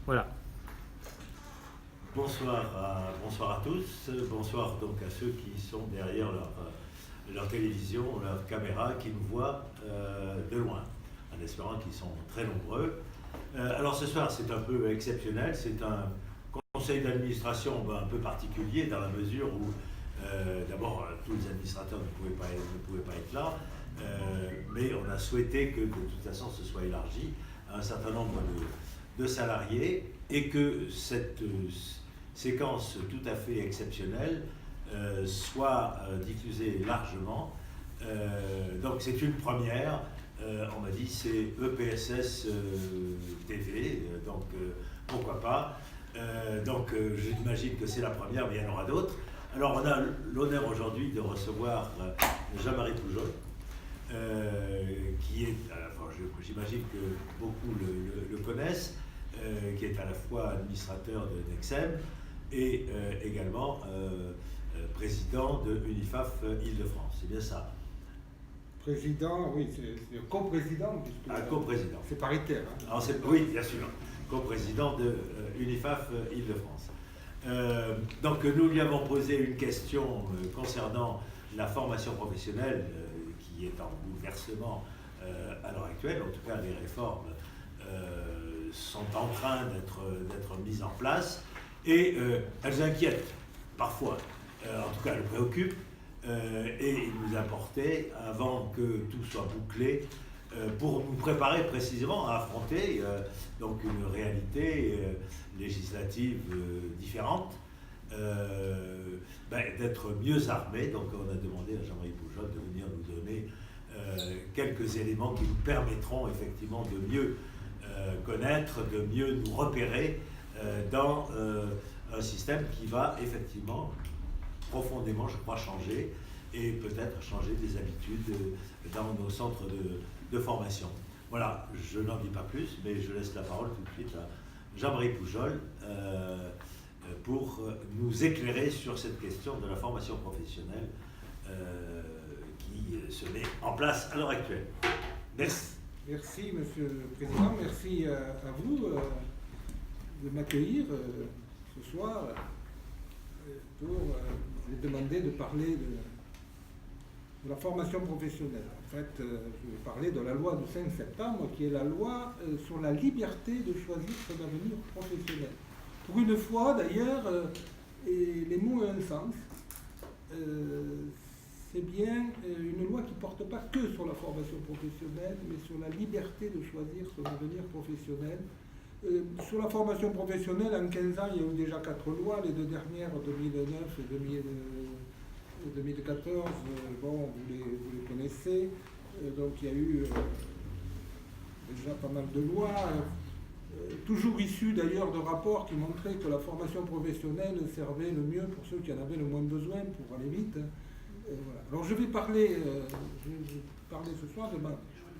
Voilà. Bonsoir à tous, bonsoir donc à ceux qui sont derrière leur télévision, leur caméra, qui nous voient de loin, en espérant qu'ils sont très nombreux. Alors ce soir c'est un peu exceptionnel, c'est un conseil d'administration un peu particulier dans la mesure où d'abord tous les administrateurs ne pouvaient pas être là, mais on a souhaité que de toute façon ce soit élargi à un certain nombre de salariés et que cette séquence tout à fait exceptionnelle soit diffusée largement. Donc c'est une première. On m'a dit c'est EPSS TV, donc pourquoi pas. Donc j'imagine que c'est la première, mais il y en aura d'autres. Alors on a l'honneur aujourd'hui de recevoir Jean-Marie Poujol, qui est, enfin, j'imagine que beaucoup le connaissent, qui est à la fois administrateur de Nexem et également président de Unifaf Île-de-France. C'est bien ça? Président, oui, c'est coprésident. Coprésident. C'est paritaire. Hein. Alors oui, bien sûr. Coprésident de Unifaf Île-de-France. Donc nous lui avons posé une question concernant la formation professionnelle qui est en bouleversement à l'heure actuelle. En tout cas, les réformes sont en train d'être mises en place et elles inquiètent parfois, en tout cas elles préoccupent, et il nous importait, avant que tout soit bouclé, pour nous préparer précisément à affronter donc une réalité législative différente, d'être mieux armés. Donc on a demandé à Jean-Marie Poujol de venir nous donner quelques éléments qui nous permettront effectivement de mieux connaître, de mieux nous repérer dans un système qui va effectivement profondément, je crois, changer et peut-être changer des habitudes dans nos centres de formation. Voilà, je n'en dis pas plus, mais je laisse la parole tout de suite à Jean-Marie Poujol pour nous éclairer sur cette question de la formation professionnelle qui se met en place à l'heure actuelle. Merci. Merci, Monsieur le Président. Merci à vous de m'accueillir ce soir pour vous demander de parler de la formation professionnelle. En fait, je vais parler de la loi du 5 septembre, qui est la loi sur la liberté de choisir son avenir professionnel. Pour une fois, d'ailleurs, les mots ont un sens. C'est bien une loi qui ne porte pas que sur la formation professionnelle, mais sur la liberté de choisir son avenir professionnel. Sur la formation professionnelle, en 15 ans, il y a eu déjà 4 lois, les 2 dernières, 2009 et 2014, bon, vous les connaissez. Donc il y a eu déjà pas mal de lois, toujours issues d'ailleurs de rapports qui montraient que la formation professionnelle servait le mieux pour ceux qui en avaient le moins besoin pour aller vite. Voilà. Alors je vais parler ce soir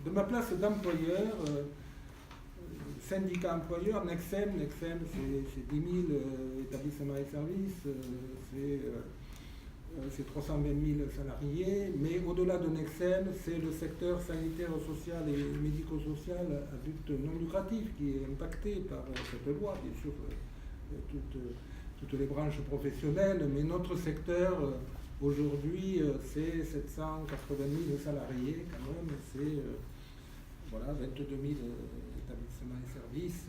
de ma place d'employeur, syndicat employeur, Nexem. Nexem, c'est 10 000 établissements et services, c'est 320 000 salariés, mais au-delà de Nexem, c'est le secteur sanitaire, social et médico-social à but non lucratif qui est impacté par cette loi, bien sûr, toutes les branches professionnelles, mais notre secteur, aujourd'hui, c'est 780 000 salariés quand même, c'est 22 000 établissements et services,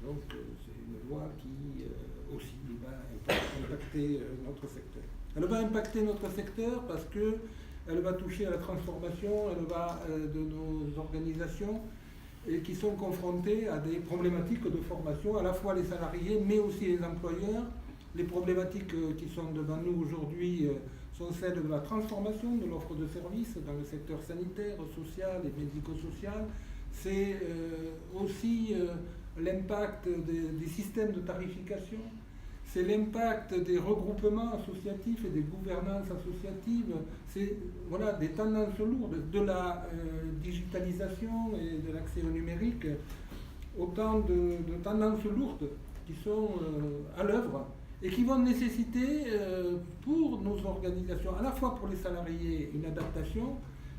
donc c'est une loi qui aussi va impacter notre secteur. Elle va impacter notre secteur parce qu'elle va toucher à la transformation, elle va de nos organisations et qui sont confrontées à des problématiques de formation, à la fois les salariés mais aussi les employeurs. Les problématiques qui sont devant nous aujourd'hui sont celles de la transformation de l'offre de services dans le secteur sanitaire, social et médico-social. C'est aussi l'impact des systèmes de tarification. C'est l'impact des regroupements associatifs et des gouvernances associatives. C'est des tendances lourdes, de la digitalisation et de l'accès au numérique, autant de tendances lourdes qui sont à l'œuvre et qui vont nécessiter pour nos organisations, à la fois pour les salariés, une adaptation,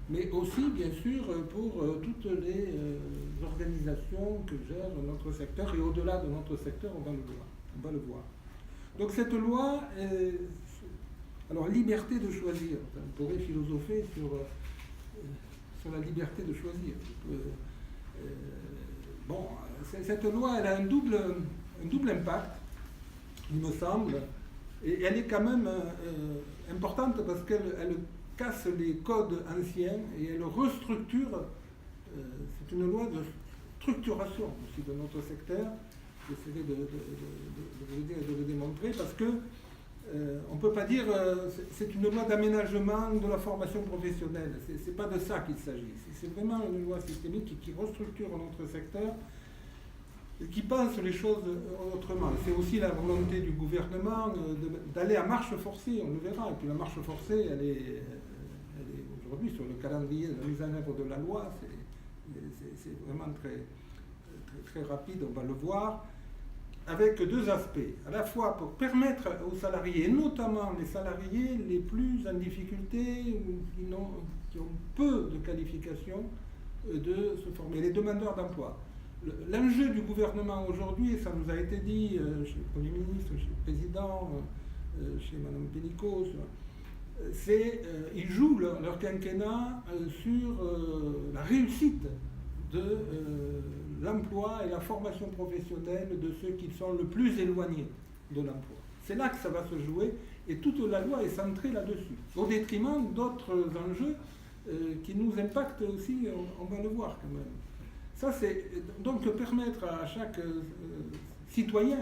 mais aussi, bien sûr, pour toutes les organisations que gère notre secteur, et au-delà de notre secteur, on va le voir. Donc cette loi, alors liberté de choisir, on pourrait philosopher sur la liberté de choisir. Bon, cette loi, elle a un double impact, il me semble, et elle est quand même importante parce qu'elle casse les codes anciens et elle restructure. C'est une loi de structuration aussi de notre secteur. J'essaierai de vous le dire et de le démontrer parce que on ne peut pas dire c'est une loi d'aménagement de la formation professionnelle. C'est pas de ça qu'il s'agit. C'est vraiment une loi systémique qui restructure notre secteur et qui pense les choses autrement. C'est aussi la volonté du gouvernement d'aller à marche forcée, on le verra. Et puis la marche forcée, elle est aujourd'hui sur le calendrier de la mise en œuvre de la loi. C'est vraiment très rapide, on va le voir, avec deux aspects. À la fois pour permettre aux salariés, et notamment les salariés les plus en difficulté, qui ont peu de qualifications, de se former, les demandeurs d'emploi. L'enjeu du gouvernement aujourd'hui, et ça nous a été dit chez le Premier ministre, chez le Président, chez Mme Pénicaud, c'est ils jouent leur quinquennat sur la réussite de l'emploi et la formation professionnelle de ceux qui sont le plus éloignés de l'emploi. C'est là que ça va se jouer et toute la loi est centrée là-dessus, au détriment d'autres enjeux qui nous impactent aussi, on va le voir quand même. Ça, c'est donc permettre à chaque citoyen,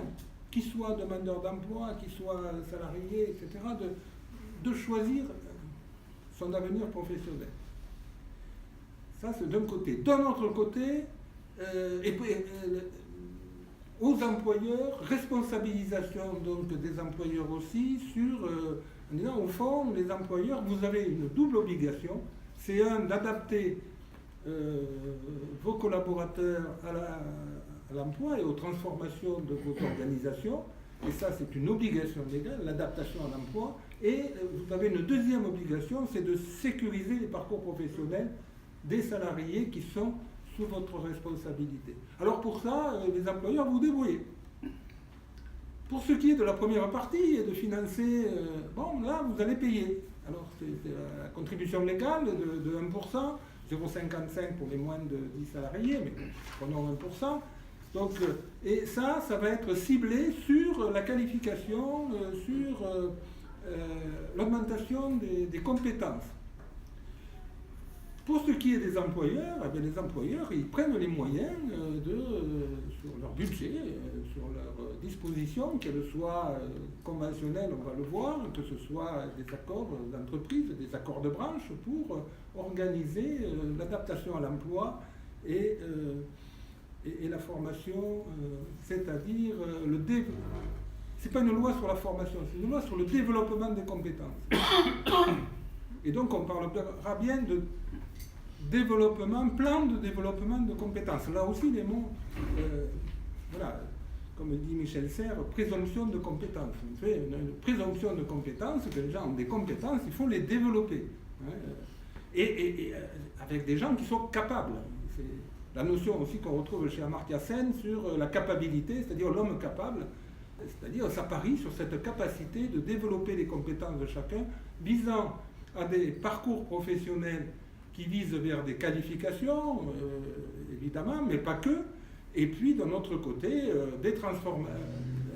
qu'il soit demandeur d'emploi, qu'il soit salarié, etc., de choisir son avenir professionnel. Ça, c'est d'un côté. D'un autre côté, aux employeurs, responsabilisation donc des employeurs aussi sur, en disant au fond, les employeurs, vous avez une double obligation. C'est d'adapter vos collaborateurs à l'emploi et aux transformations de vos organisations. Et ça, c'est une obligation légale, l'adaptation à l'emploi. Et vous avez une deuxième obligation, c'est de sécuriser les parcours professionnels des salariés qui sont sous votre responsabilité. Alors pour ça, les employeurs, vous débrouillez. Pour ce qui est de la première partie et de financer, bon, là, vous allez payer. Alors, c'est la contribution légale de 1%, 0,55 pour les moins de 10 salariés, mais prenons 1%. Donc, et ça va être ciblé sur la qualification, sur l'augmentation des compétences. Pour ce qui est des employeurs, eh bien, les employeurs, ils prennent les moyens sur leur budget, sur leur disposition, qu'elles soient conventionnelles, on va le voir, que ce soit des accords d'entreprise, des accords de branche, pour organiser l'adaptation à l'emploi et la formation, c'est-à-dire le développement. Ce n'est pas une loi sur la formation, c'est une loi sur le développement des compétences. Et donc on parlera bien de développement, plan de développement de compétences. Là aussi les mots, voilà, comme dit Michel Serres, présomption de compétences. On fait une présomption de compétences, que les gens ont des compétences, il faut les développer. Hein, et avec des gens qui sont capables. C'est la notion aussi qu'on retrouve chez Amartya Sen sur la capacité, c'est-à-dire l'homme capable, c'est-à-dire ça parie sur cette capacité de développer les compétences de chacun, visant à des parcours professionnels qui visent vers des qualifications, évidemment, mais pas que, et puis d'un autre côté,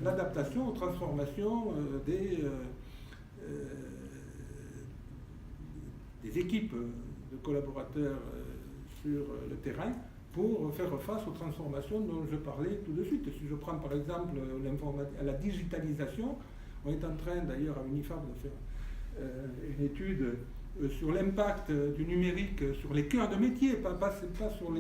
l'adaptation aux transformations des équipes de collaborateurs sur le terrain pour faire face aux transformations dont je parlais tout de suite. Si je prends par exemple la digitalisation, on est en train d'ailleurs à l'UNIFAB de faire une étude sur l'impact du numérique sur les cœurs de métier, pas sur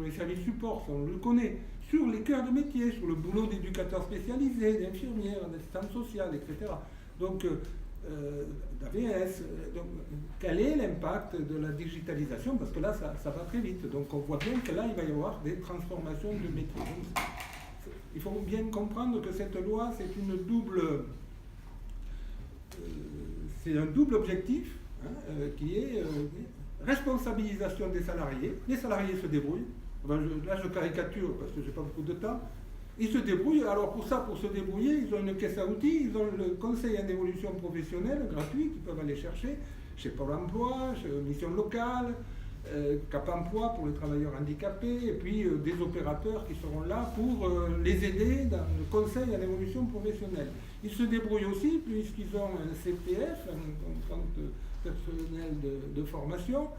les services supports, on le connaît, sur les cœurs de métier, sur le boulot d'éducateurs spécialisés, d'infirmières, d'assistants sociaux, etc. Donc, d'AVS, donc, quel est l'impact de la digitalisation? Parce que là, ça va très vite. Donc, on voit bien que là, il va y avoir des transformations de métiers. Donc, il faut bien comprendre que cette loi, c'est un double objectif, hein, qui est responsabilisation des salariés. Les salariés se débrouillent. Enfin, là, je caricature parce que je n'ai pas beaucoup de temps. Ils se débrouillent. Alors pour ça, pour se débrouiller, ils ont une caisse à outils, ils ont le conseil en évolution professionnelle gratuit qu'ils peuvent aller chercher chez Pôle emploi, chez Mission locale, Cap emploi pour les travailleurs handicapés, et puis des opérateurs qui seront là pour les aider dans le conseil en évolution professionnelle. Ils se débrouillent aussi puisqu'ils ont un CPF, un compte personnel de formation,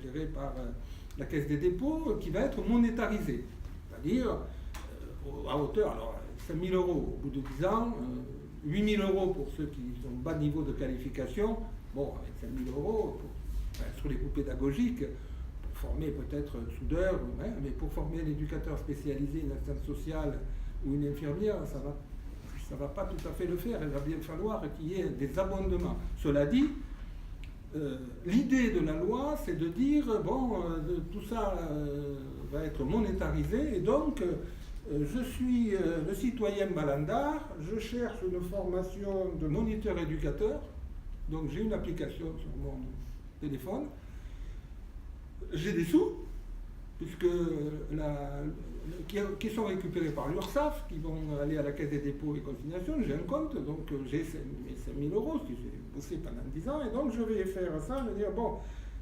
géré par la Caisse des dépôts, qui va être monétarisé. C'est-à-dire à hauteur, alors 5 000 euros au bout de 10 ans, 8 000 euros pour ceux qui ont bas niveau de qualification. Bon, avec 5 000 euros, sur les coûts pédagogiques, pour former peut-être un soudeur, hein, mais pour former un éducateur spécialisé, une assistante sociale ou une infirmière, ça va pas tout à fait le faire. Il va bien falloir qu'il y ait des abondements. Cela dit, l'idée de la loi, c'est de dire, bon, tout ça va être monétarisé, et donc je suis le citoyen Balandar, je cherche une formation de moniteur éducateur, donc j'ai une application sur mon téléphone, j'ai des sous, puisque qui sont récupérés par l'URSSAF, qui vont aller à la Caisse des dépôts et consignations, j'ai un compte, donc j'ai mes 5 000 euros, si j'ai bossé pendant 10 ans, et donc je vais faire ça, je vais dire, bon,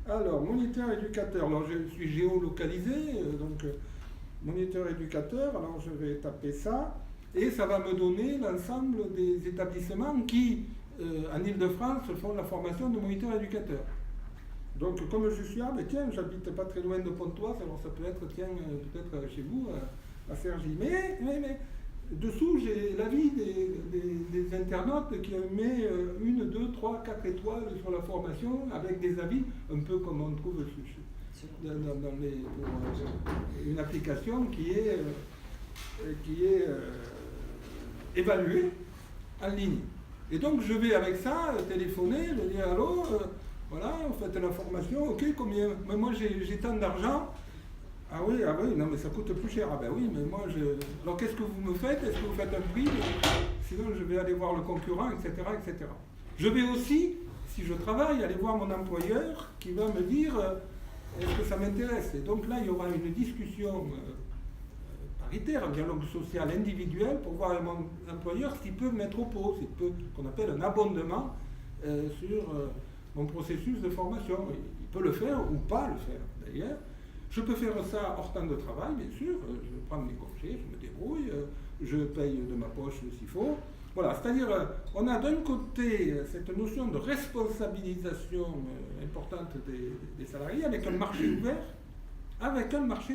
alors, moniteur éducateur, alors je suis géolocalisé, donc moniteur éducateur, alors je vais taper ça, et ça va me donner l'ensemble des établissements qui, en Ile-de-France, font la formation de moniteur éducateur. Donc, comme je suis tiens, j'habite pas très loin de Pontoise, alors ça peut être, tiens, peut-être chez vous, à Cergy. Mais dessous, j'ai l'avis des internautes qui met 1, 2, 3, 4 étoiles sur la formation, avec des avis, un peu comme on trouve dans une application qui est évaluée en ligne. Et donc, je vais avec ça téléphoner, je dis allô, voilà, vous faites la formation, ok, combien? Mais moi j'ai tant d'argent. Ah oui, non mais ça coûte plus cher. Ah ben oui, mais moi alors qu'est-ce que vous me faites? Est-ce que vous faites un prix? Sinon je vais aller voir le concurrent, etc., etc. Je vais aussi, si je travaille, aller voir mon employeur qui va me dire est-ce que ça m'intéresse? Et donc là, il y aura une discussion paritaire, un dialogue social individuel pour voir avec mon employeur s'il peut mettre au pot, qu'on appelle un abondement sur mon processus de formation. Il peut le faire ou pas le faire d'ailleurs. Je peux faire ça hors temps de travail, bien sûr. Je prends mes congés, je me débrouille, je paye de ma poche s'il faut. Voilà, c'est-à-dire, on a d'un côté cette notion de responsabilisation importante des salariés avec un marché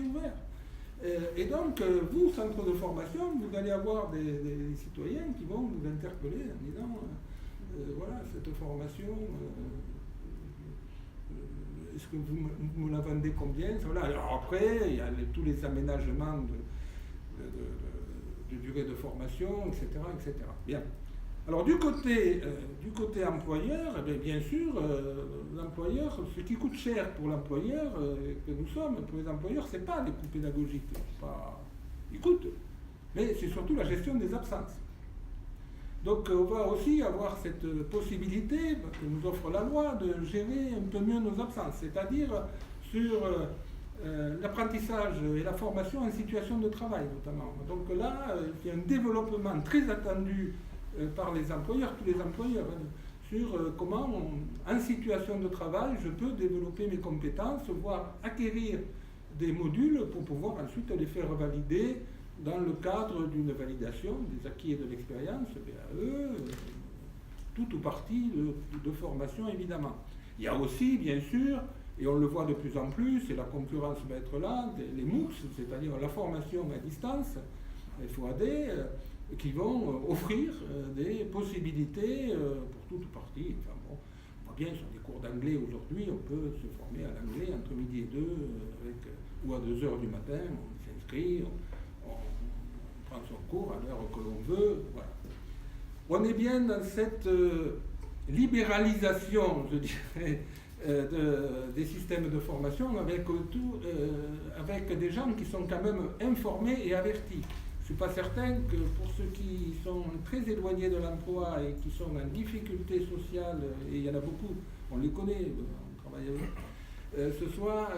ouvert. Et donc, vous, centre de formation, vous allez avoir des citoyens qui vont vous interpeller en disant voilà, cette formation, est-ce que vous me la vendez combien? Voilà. Alors après, il y a tous les aménagements de durée de formation, etc., etc. Bien. Alors du côté employeur, bien sûr, l'employeur, ce qui coûte cher pour l'employeur que nous sommes, pour les employeurs, c'est pas les coûts pédagogiques, ils coûtent, mais c'est surtout la gestion des absences. Donc on va aussi avoir cette possibilité que nous offre la loi de gérer un peu mieux nos absences, c'est-à-dire sur l'apprentissage et la formation en situation de travail notamment. Donc là, il y a un développement très attendu par les employeurs, tous les employeurs, sur comment, en situation de travail, je peux développer mes compétences, voire acquérir des modules pour pouvoir ensuite les faire valider dans le cadre d'une validation des acquis et de l'expérience, BAE, tout ou partie de formation évidemment. Il y a aussi, bien sûr, et on le voit de plus en plus, et la concurrence va être là, les MOOC, c'est-à-dire la formation à distance, FOAD, qui vont offrir des possibilités pour toute ou partie. Enfin bon, on voit bien sur des cours d'anglais aujourd'hui, on peut se former à l'anglais entre midi et 2, ou à 2h du matin, on s'inscrit, on prend son cours à l'heure que l'on veut. Voilà. On est bien dans cette libéralisation, je dirais, des systèmes de formation avec des gens qui sont quand même informés et avertis. Je ne suis pas certain que pour ceux qui sont très éloignés de l'emploi et qui sont en difficulté sociale, et il y en a beaucoup, on les connaît, on travaille avec eux, ce soit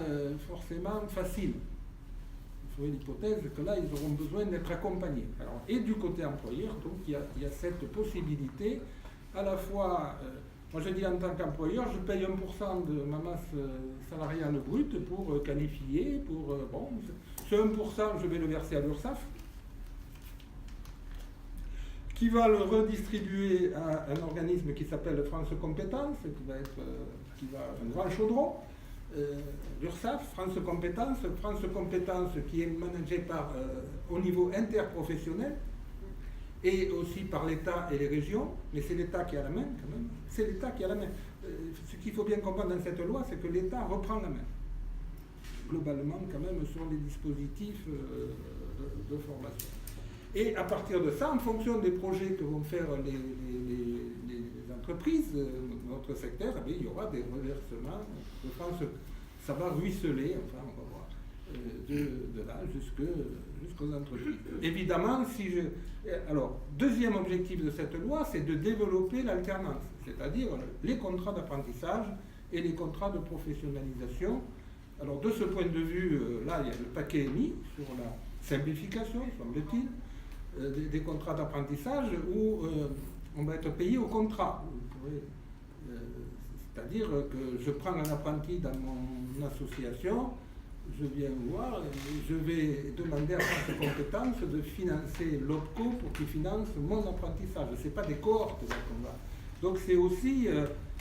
forcément facile. Vous voyez l'hypothèse que là, ils auront besoin d'être accompagnés. Alors, et du côté employeur, donc il y a cette possibilité, à la fois, moi je dis en tant qu'employeur, je paye 1% de ma masse salariale brute pour qualifier, bon, ce 1%, je vais le verser à l'URSSAF, qui va le redistribuer à un organisme qui s'appelle France Compétences, qui va un grand chaudron, l'URSSAF, France Compétences qui est managée au niveau interprofessionnel et aussi par l'État et les régions, mais c'est l'État qui a la main quand même. C'est l'État qui a la main. Ce qu'il faut bien comprendre dans cette loi, c'est que l'État reprend la main, globalement quand même, sur les dispositifs de formation. Et à partir de ça, en fonction des projets que vont faire les entreprises, notre secteur, eh bien, il y aura des reversements. Je pense que ça va ruisseler, enfin on va voir, de là jusqu'aux entreprises. Évidemment, alors, deuxième objectif de cette loi, c'est de développer l'alternance, c'est-à-dire les contrats d'apprentissage et les contrats de professionnalisation. Alors de ce point de vue, là, il y a le paquet mis sur la simplification, semble-t-il, des contrats d'apprentissage où on va être payé au contrat. C'est-à-dire que je prends un apprenti dans mon association, je viens voir et je vais demander à France Compétences de financer l'OPCO pour qu'il finance mon apprentissage. Ce n'est pas des cohortes là qu'on va. Donc c'est aussi,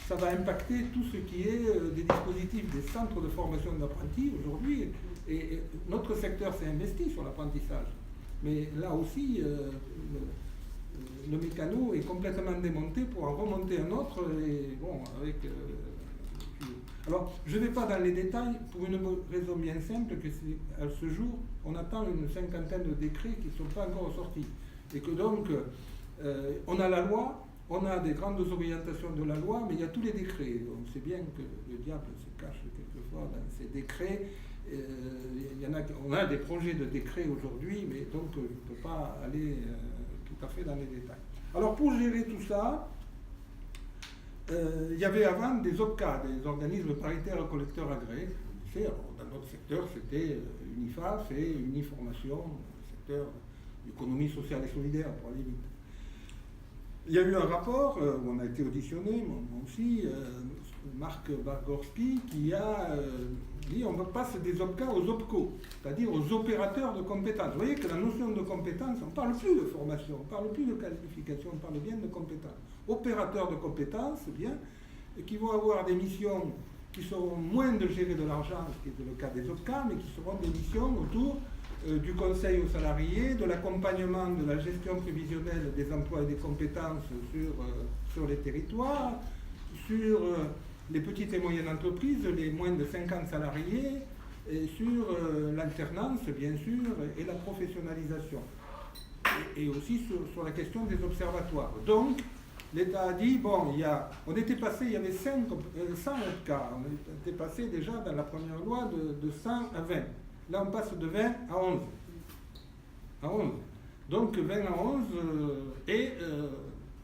ça va impacter tout ce qui est des dispositifs des centres de formation d'apprentis aujourd'hui. Et notre secteur s'est investi sur l'apprentissage. Mais là aussi, le mécano est complètement démonté pour en remonter un autre. Et bon, alors, je ne vais pas dans les détails pour une raison bien simple, que à ce jour, on attend une cinquantaine de décrets qui ne sont pas encore sortis. Et que donc, on a la loi, on a des grandes orientations de la loi, mais il y a tous les décrets. On sait bien que le diable se cache quelquefois dans ces décrets. On a des projets de décrets aujourd'hui, mais donc je ne peux pas aller tout à fait dans les détails. Alors pour gérer tout ça, il y avait avant des OPCA, des organismes paritaires collecteurs agréés. Dans notre secteur, c'était UNIFAF et Uniformation, le secteur d'économie sociale et solidaire, pour aller vite. Il y a eu un rapport où on a été auditionné, moi aussi, Marc Bargorski, qui a dit on passe des OPCA aux OPCO, c'est-à-dire aux opérateurs de compétences. Vous voyez que la notion de compétence, on ne parle plus de formation, on ne parle plus de qualification, on parle bien de compétences. Opérateurs de compétences, bien, et qui vont avoir des missions qui seront moins de gérer de l'argent, ce qui est le cas des OPCA, mais qui seront des missions autour du conseil aux salariés, de l'accompagnement de la gestion prévisionnelle des emplois et des compétences sur les territoires, sur les petites et moyennes entreprises, les moins de 50 salariés, et sur l'alternance, bien sûr, et la professionnalisation. Et aussi sur la question des observatoires. Donc, l'État a dit, bon, on était passé, il y avait 100 OPCA, on était passé déjà dans la première loi de 100 à 20. Là, on passe de 20 à 11. Donc, 20 à 11,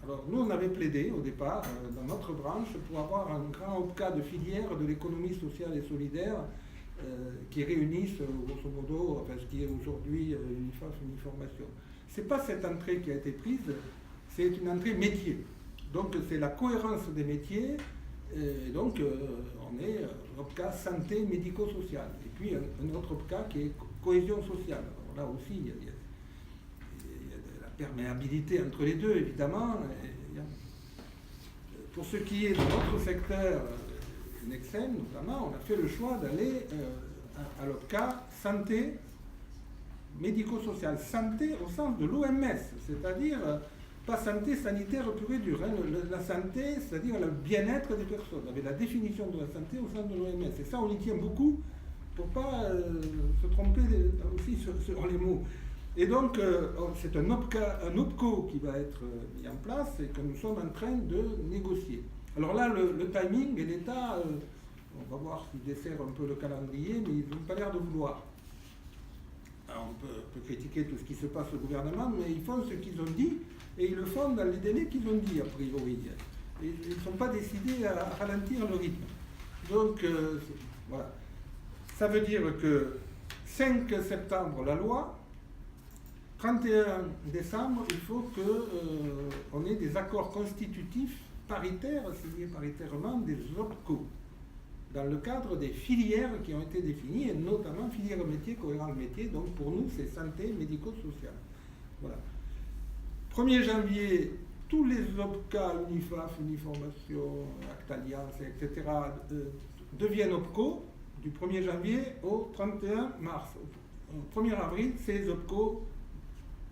alors, nous, on avait plaidé au départ, dans notre branche, pour avoir un grand OPCA de filière de l'économie sociale et solidaire qui réunissent, grosso modo, ce qui est aujourd'hui UNIFAF, Uniformation. Ce n'est pas cette entrée qui a été prise, c'est une entrée métier. Donc, c'est la cohérence des métiers. Et donc, on est OPCA santé médico-sociale. Et puis, un autre OPCA qui est cohésion sociale. Alors, là aussi, il y a de la perméabilité entre les deux, évidemment. Pour ce qui est de notre secteur, Nexen notamment, on a fait le choix d'aller à l'OPCA santé médico-sociale. Santé au sens de l'OMS, c'est-à-dire pas santé sanitaire pure et dure. La santé, c'est-à-dire le bien-être des personnes, avec la définition de la santé au sein de l'OMS. Et ça, on y tient beaucoup pour ne pas se tromper aussi sur les mots. Et donc, c'est un OPCO qui va être mis en place et que nous sommes en train de négocier. Alors là, le timing et l'État, on va voir s'ils desserrent un peu le calendrier, mais ils n'ont pas l'air de vouloir. Alors, on peut critiquer tout ce qui se passe au gouvernement, mais ils font ce qu'ils ont dit, et ils le font dans les délais qu'ils ont dit, a priori. Et ils ne sont pas décidés à ralentir le rythme. Donc, Voilà. Ça veut dire que 5 septembre, la loi, 31 décembre, il faut qu'on ait des accords constitutifs paritaires, signés paritairement, des OPCO, dans le cadre des filières qui ont été définies, et notamment filière métier, cohérence métier. Donc pour nous, c'est santé médico-sociale. Voilà. 1er janvier, tous les OPCA, UNIFAF, Uniformation, Acte Alliance, etc., deviennent OPCO du 1er janvier au 31 mars. Au 1er avril, c'est les OPCO,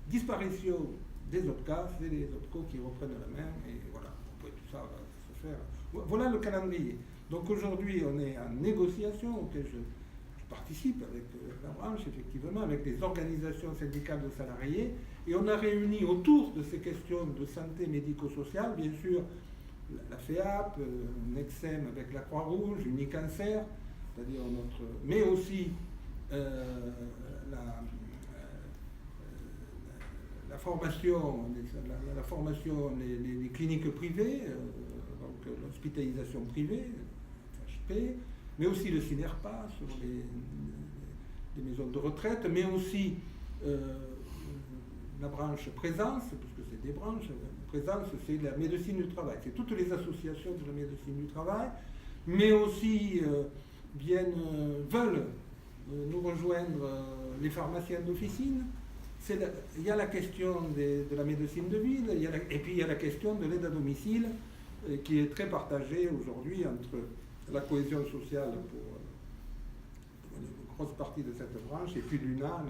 disparition des OPCA, c'est les OPCO qui reprennent la main, et voilà, tout ça va se faire. Voilà le calendrier. Donc aujourd'hui, on est en négociation, auquel je participe avec la branche, effectivement, avec des organisations syndicales de salariés, et on a réuni autour de ces questions de santé médico-sociale, bien sûr, la FEAP, Nexem avec la Croix-Rouge, Unicancer, c'est-à-dire notre, mais aussi la formation, les cliniques privées, donc l'hospitalisation privée, HP, mais aussi le CINERPA sur les maisons de retraite, mais aussi la branche présence, puisque c'est des branches. Présence, c'est la médecine du travail, c'est toutes les associations de la médecine du travail, mais aussi veulent nous rejoindre les pharmaciens d'officine. Il y a la question de la médecine de ville, et puis il y a la question de l'aide à domicile, qui est très partagée aujourd'hui entre la cohésion sociale pour une grosse partie de cette branche, et puis l'UNA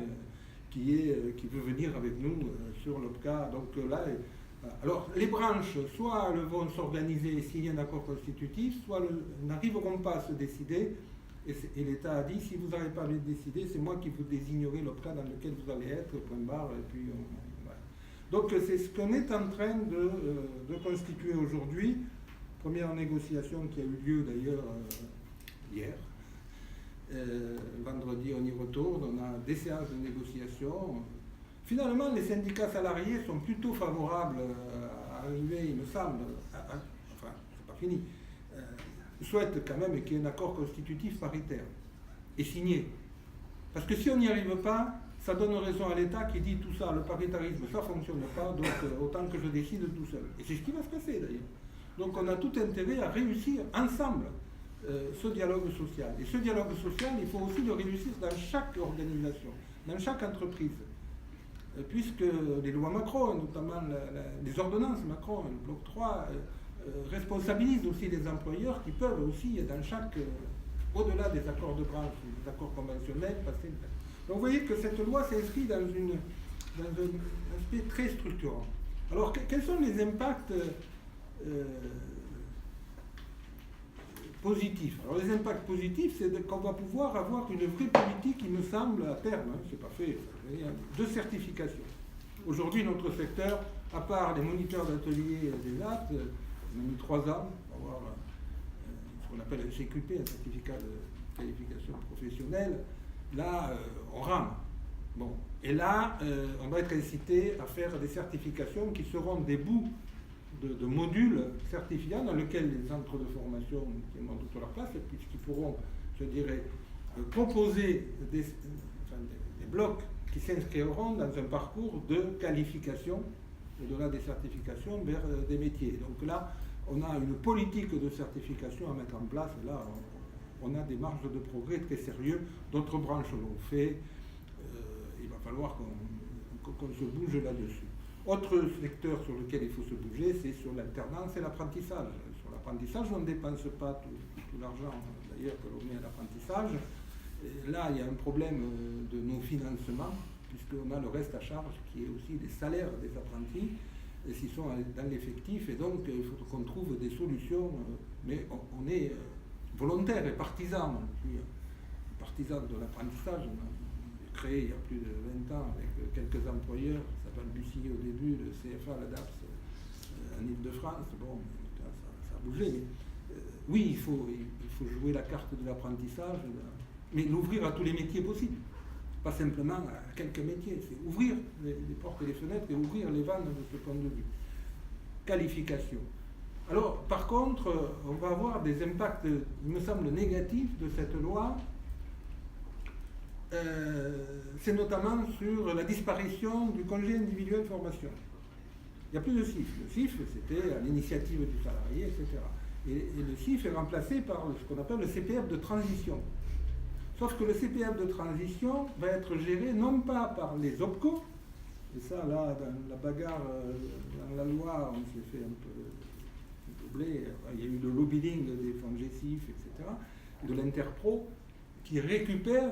qui veut venir avec nous sur l'OPCA. Donc là, alors les branches, soit elles vont s'organiser et signer un accord constitutif, soit elles n'arriveront pas à se décider, et l'État a dit, si vous n'arrivez pas à le décider, c'est moi qui vous désignerai l'OPCA dans lequel vous allez être, point barre, et puis voilà. Donc c'est ce qu'on est en train de constituer aujourd'hui. Première négociation qui a eu lieu d'ailleurs hier. Vendredi, on y retourne, on a des séances de négociation. Finalement, les syndicats salariés sont plutôt favorables à arriver, il me semble, enfin, c'est pas fini, ils souhaitent quand même qu'il y ait un accord constitutif paritaire et signé. Parce que si on n'y arrive pas, ça donne raison à l'État qui dit tout ça, le paritarisme, ça ne fonctionne pas, donc autant que je décide tout seul. Et c'est ce qui va se passer d'ailleurs. Donc on a tout intérêt à réussir ensemble ce dialogue social. Et ce dialogue social, il faut aussi le réussir dans chaque organisation, dans chaque entreprise. Puisque les lois Macron, notamment les ordonnances Macron, le bloc 3, responsabilisent aussi les employeurs qui peuvent aussi, dans chaque, au-delà des accords de branche, des accords conventionnels, passer. Donc vous voyez que cette loi s'inscrit dans un aspect très structurant. Alors quels sont les impacts positifs? Alors les impacts positifs, c'est qu'on va pouvoir avoir une vraie politique, il me semble, à terme, hein, c'est pas fait, de certification. Aujourd'hui, notre secteur, à part les moniteurs d'atelier des actes, on a mis 3 ans pour avoir ce qu'on appelle un CQP, un certificat de qualification professionnelle. Là, on rame. Bon. Et là, on va être incité à faire des certifications qui seront des bouts de modules certifiants dans lesquels les centres de formation montrent toute leur place, puisqu'ils pourront, je dirais, proposer des blocs qui s'inscriront dans un parcours de qualification, au-delà des certifications, vers des métiers. Donc là, on a une politique de certification à mettre en place. Là, on a des marges de progrès très sérieux. D'autres branches l'ont fait. Il va falloir qu'on se bouge là-dessus. Autre secteur sur lequel il faut se bouger, c'est sur l'alternance et l'apprentissage. Sur l'apprentissage, on ne dépense pas tout l'argent d'ailleurs que l'on met à l'apprentissage. Et là, il y a un problème de non-financement, puisqu'on a le reste à charge qui est aussi les salaires des apprentis, et s'ils sont dans l'effectif, et donc il faut qu'on trouve des solutions, mais on est volontaire et partisan. Partisan de l'apprentissage, on a créé il y a plus de 20 ans avec quelques employeurs, ça s'appelle Bussy au début, le CFA, la DAPS en Ile-de-France. Bon, ça a bougé, mais oui, il faut jouer la carte de l'apprentissage, mais l'ouvrir à tous les métiers possibles, pas simplement à quelques métiers, c'est ouvrir les portes et les fenêtres et ouvrir les vannes de ce point de vue. Qualification. Alors, par contre, on va avoir des impacts, il me semble, négatifs de cette loi. C'est notamment sur la disparition du congé individuel formation. Il n'y a plus de CIF. Le CIF, c'était à l'initiative du salarié, etc. Et le CIF est remplacé par ce qu'on appelle le CPF de transition. Sauf que le CPF de transition va être géré non pas par les OPCO, et ça, là, dans la bagarre, dans la loi, on s'est fait un peu blé. Il y a eu le lobbying des fonds GCIF, etc., de l'Interpro, qui récupère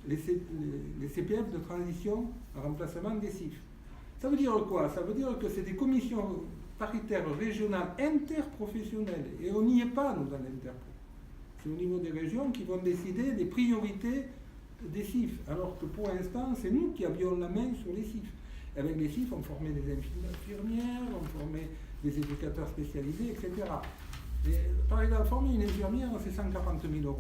les CPF de transition en remplacement des CIF. Ça veut dire quoi? Ça veut dire que c'est des commissions paritaires régionales interprofessionnelles, et on n'y est pas, nous, dans l'Interpro. C'est au niveau des régions qui vont décider des priorités des CIF, alors que pour l'instant, c'est nous qui avions la main sur les CIF. Avec les CIF, on formait des infirmières, on formait des éducateurs spécialisés, etc. Et, par exemple, former une infirmière, c'est 140 000 €.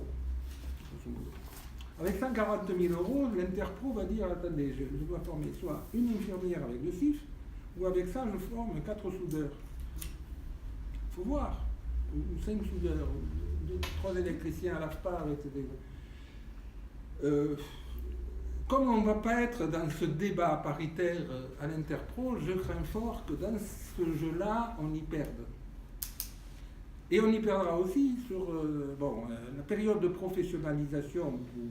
Avec 140 000 €, l'Interpro va dire, attendez, je dois former soit une infirmière avec le CIF, ou avec ça, je forme 4 soudeurs. Il faut voir. Ou 5 soudeurs, 3 électriciens à l'AFPA, etc. Comme on ne va pas être dans ce débat paritaire à l'Interpro, je crains fort que dans ce jeu-là, on y perde. Et on y perdra aussi sur la période de professionnalisation où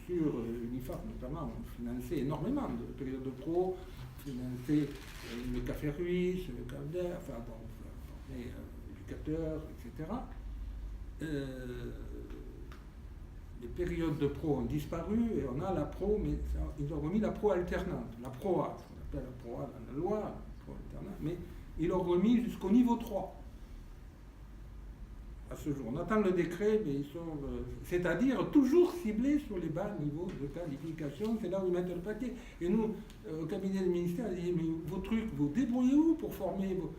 sur l'UNIFAP notamment, on finançait énormément de périodes de pro, on finançait le Café Ruisse, le CAFDER, enfin bon, on formait éducateurs, etc. Les périodes de pro ont disparu et on a la pro, mais ils ont remis la pro alternante, la ProA, ce qu'on appelle la ProA dans la loi, la pro alternante, mais ils l'ont remis jusqu'au niveau 3. À ce jour. On attend le décret, mais ils sont, c'est-à-dire toujours ciblés sur les bas niveaux de qualification, c'est là où ils mettent le paquet. Et nous, au cabinet du ministère, on dit, mais vos trucs, vous débrouillez-vous pour former vos...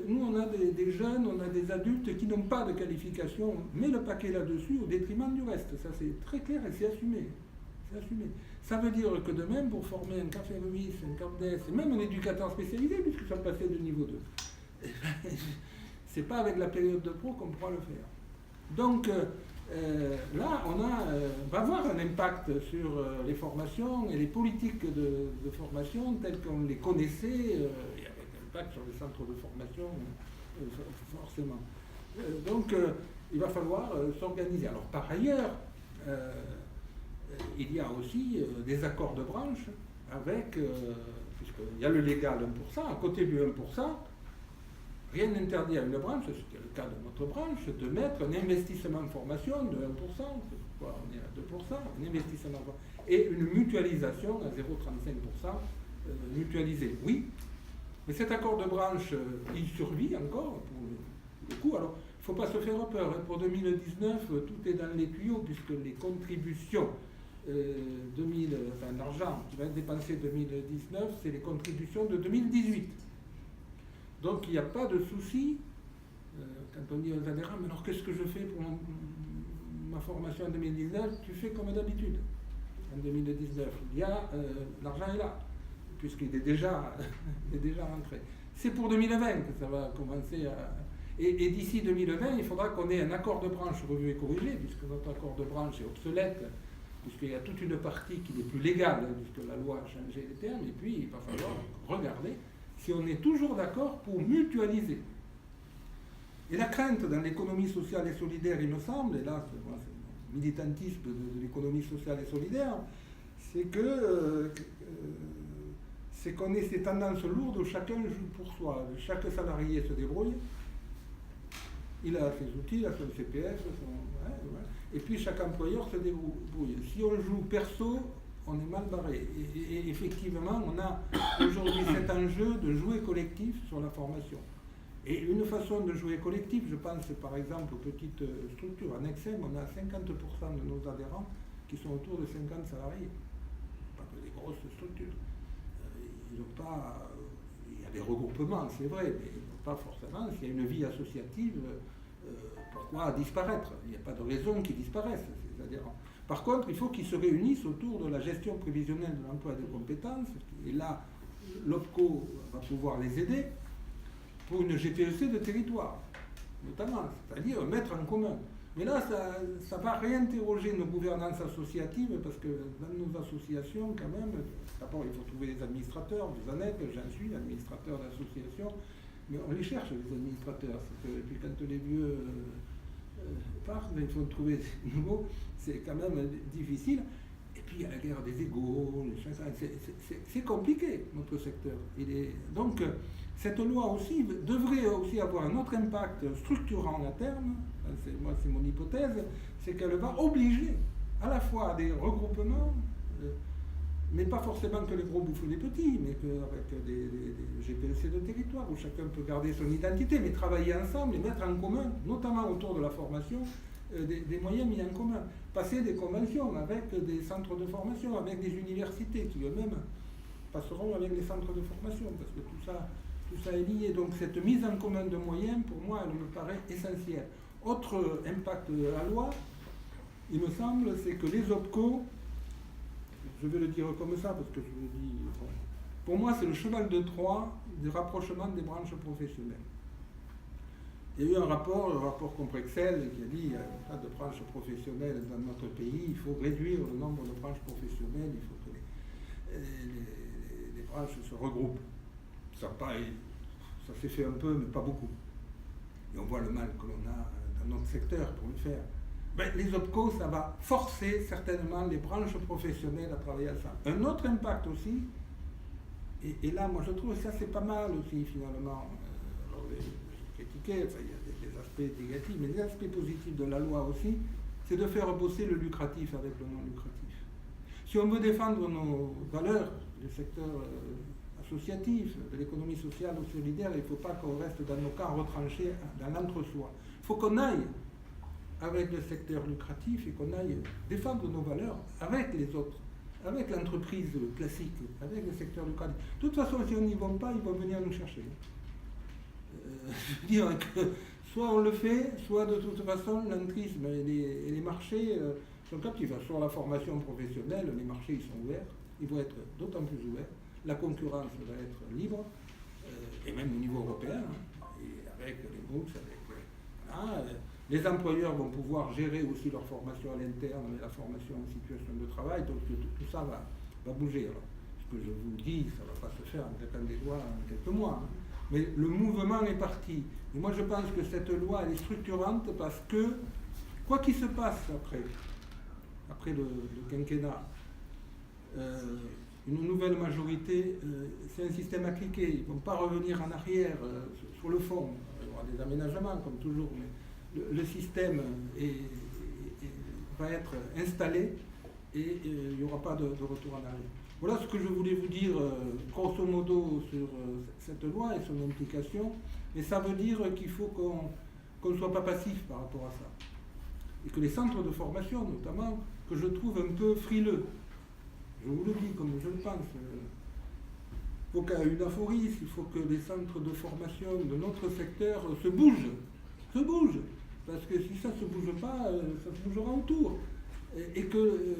Nous, on a des jeunes, on a des adultes qui n'ont pas de qualification, met le paquet là-dessus au détriment du reste. Ça, c'est très clair et c'est assumé. C'est assumé. Ça veut dire que demain, pour former un Café Ruisse, un CAFDES, et même un éducateur spécialisé, puisque ça passait de niveau 2, c'est pas avec la période de pro qu'on pourra le faire. Donc là, on va avoir un impact sur les formations et les politiques de formation telles qu'on les connaissait, et avec un impact sur les centres de formation, forcément. Donc il va falloir s'organiser. Alors par ailleurs, il y a aussi des accords de branche avec, puisqu'il y a le légal 1%, à côté du 1%, rien n'interdit à une branche, ce qui est le cas de notre branche, de mettre un investissement en formation de 1%, on est à 2%, un investissement et une mutualisation à 0,35% mutualisée. Oui, mais cet accord de branche, il survit encore pour le coup. Alors, il ne faut pas se faire peur. Pour 2019, tout est dans les tuyaux, puisque les contributions l'argent qui va être dépensé 2019, c'est les contributions de 2018. Donc il n'y a pas de souci quand on dit aux adhérents, mais alors qu'est-ce que je fais pour ma formation en 2019? Tu fais comme d'habitude. En 2019, l'argent est là, puisqu'il est déjà, rentré. C'est pour 2020 que ça va commencer à... Et d'ici 2020, il faudra qu'on ait un accord de branche revu et corrigé, puisque notre accord de branche est obsolète, puisqu'il y a toute une partie qui n'est plus légale, puisque la loi a changé les termes, et puis il va falloir regarder si on est toujours d'accord pour mutualiser. Et la crainte dans l'économie sociale et solidaire, il me semble, et là c'est le militantisme de l'économie sociale et solidaire, c'est qu'on ait ces tendances lourdes où chacun joue pour soi. Chaque salarié se débrouille, il a ses outils, il a son CPF, et puis chaque employeur se débrouille. Si on joue perso, on est mal barré. Et effectivement, on a aujourd'hui cet enjeu de jouer collectif sur la formation. Et une façon de jouer collectif, je pense par exemple aux petites structures. En Exem, on a 50% de nos adhérents qui sont autour de 50 salariés. Pas que des grosses structures. Ils n'ont pas... il y a des regroupements, c'est vrai, mais ils n'ont pas forcément... S'il y a une vie associative, pourquoi disparaître? Il n'y a pas de raison qu'ils disparaissent, ces adhérents. Par contre, il faut qu'ils se réunissent autour de la gestion prévisionnelle de l'emploi et des compétences. Et là, l'OPCO va pouvoir les aider pour une GPEC de territoire. notamment, c'est-à-dire mettre en commun. Mais là, ça va réinterroger nos gouvernances associatives, parce que dans nos associations, quand même, d'abord, il faut trouver des administrateurs, vous en êtes, j'en suis, administrateur d'association, mais on les cherche, les administrateurs. Et puis quand les vieux partent, il faut trouver des nouveaux, c'est quand même difficile. Et puis il y a la guerre des égaux, c'est compliqué, notre secteur. Donc, cette loi aussi devrait aussi avoir un autre impact structurant à terme, c'est mon hypothèse, c'est qu'elle va obliger à la fois des regroupements, mais pas forcément que les gros bouffent les petits, mais qu'avec des GPEC de territoire où chacun peut garder son identité, mais travailler ensemble et mettre en commun, notamment autour de la formation, des moyens mis en commun. Passer des conventions avec des centres de formation, avec des universités qui eux-mêmes passeront avec les centres de formation, parce que tout ça est lié. Donc cette mise en commun de moyens, pour moi, elle me paraît essentielle. Autre impact de la loi, il me semble, c'est que les OPCO, je vais le dire comme ça parce que je le dis, bon, pour moi c'est le cheval de Troie du rapprochement des branches professionnelles. Il y a eu un rapport, le rapport Comprexel, qui a dit qu'il n'y a pas de branches professionnelles dans notre pays, il faut réduire le nombre de branches professionnelles, il faut que les branches se regroupent. Ça s'est fait un peu, mais pas beaucoup. Et on voit le mal que l'on a dans notre secteur pour le faire. Ben, les OPCO, ça va forcer certainement les branches professionnelles à travailler ensemble. Un autre impact aussi, et là, moi je trouve que ça c'est pas mal aussi finalement. Alors, critiquer, enfin, il y a des aspects négatifs, mais les aspects positifs de la loi aussi, c'est de faire bosser le lucratif avec le non lucratif. Si on veut défendre nos valeurs du secteur associatif, de l'économie sociale ou solidaire, il ne faut pas qu'on reste dans nos camps retranchés dans l'entre-soi. Il faut qu'on aille avec le secteur lucratif et qu'on aille défendre nos valeurs avec les autres, avec l'entreprise classique, avec le secteur lucratif. De toute façon, si on n'y va pas, ils vont venir nous chercher. Je veux dire que soit on le fait, soit de toute façon, l'entrisme et les marchés sont captifs. Sur la formation professionnelle, les marchés ils sont ouverts, ils vont être d'autant plus ouverts. La concurrence va être libre, et même au niveau européen, et avec les BRICS, les employeurs vont pouvoir gérer aussi leur formation à l'interne et la formation en situation de travail, donc tout ça va bouger. Alors, ce que je vous dis, ça ne va pas se faire en claquant des doigts en quelques mois, hein. Mais le mouvement est parti. Et moi je pense que cette loi elle est structurante parce que, quoi qu'il se passe après le quinquennat, une nouvelle majorité, c'est un système à cliquer. Ils ne vont pas revenir en arrière sur le fond. Il y aura des aménagements comme toujours, mais le système va être installé et il n'y aura pas de retour en arrière. Voilà ce que je voulais vous dire grosso modo sur cette loi et son implication. Et ça veut dire qu'il faut qu'on ne soit pas passif par rapport à ça. Et que les centres de formation, notamment, que je trouve un peu frileux, je vous le dis comme je le pense, il faut qu'il y ait une aphorisme, il faut que les centres de formation de notre secteur se bougent. Parce que si ça ne se bouge pas, ça se bougera autour. Et que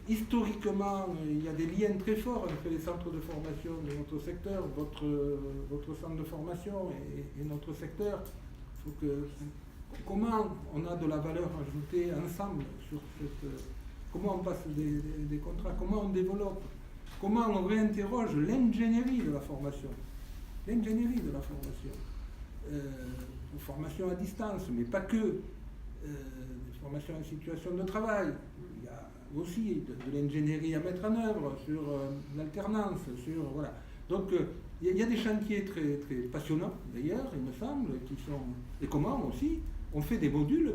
historiquement, il y a des liens très forts entre les centres de formation de notre secteur, votre centre de formation et notre secteur. Il faut que, comment on a de la valeur ajoutée ensemble sur comment on passe des contrats, comment on développe, comment on réinterroge l'ingénierie de la formation. L'ingénierie de la formation. Formation à distance, mais pas que. Formation en situation de travail. Il y a aussi de l'ingénierie à mettre en œuvre sur l'alternance, voilà. Donc il y a des chantiers très, très passionnants d'ailleurs, il me semble, qui sont. Et comment aussi on fait des modules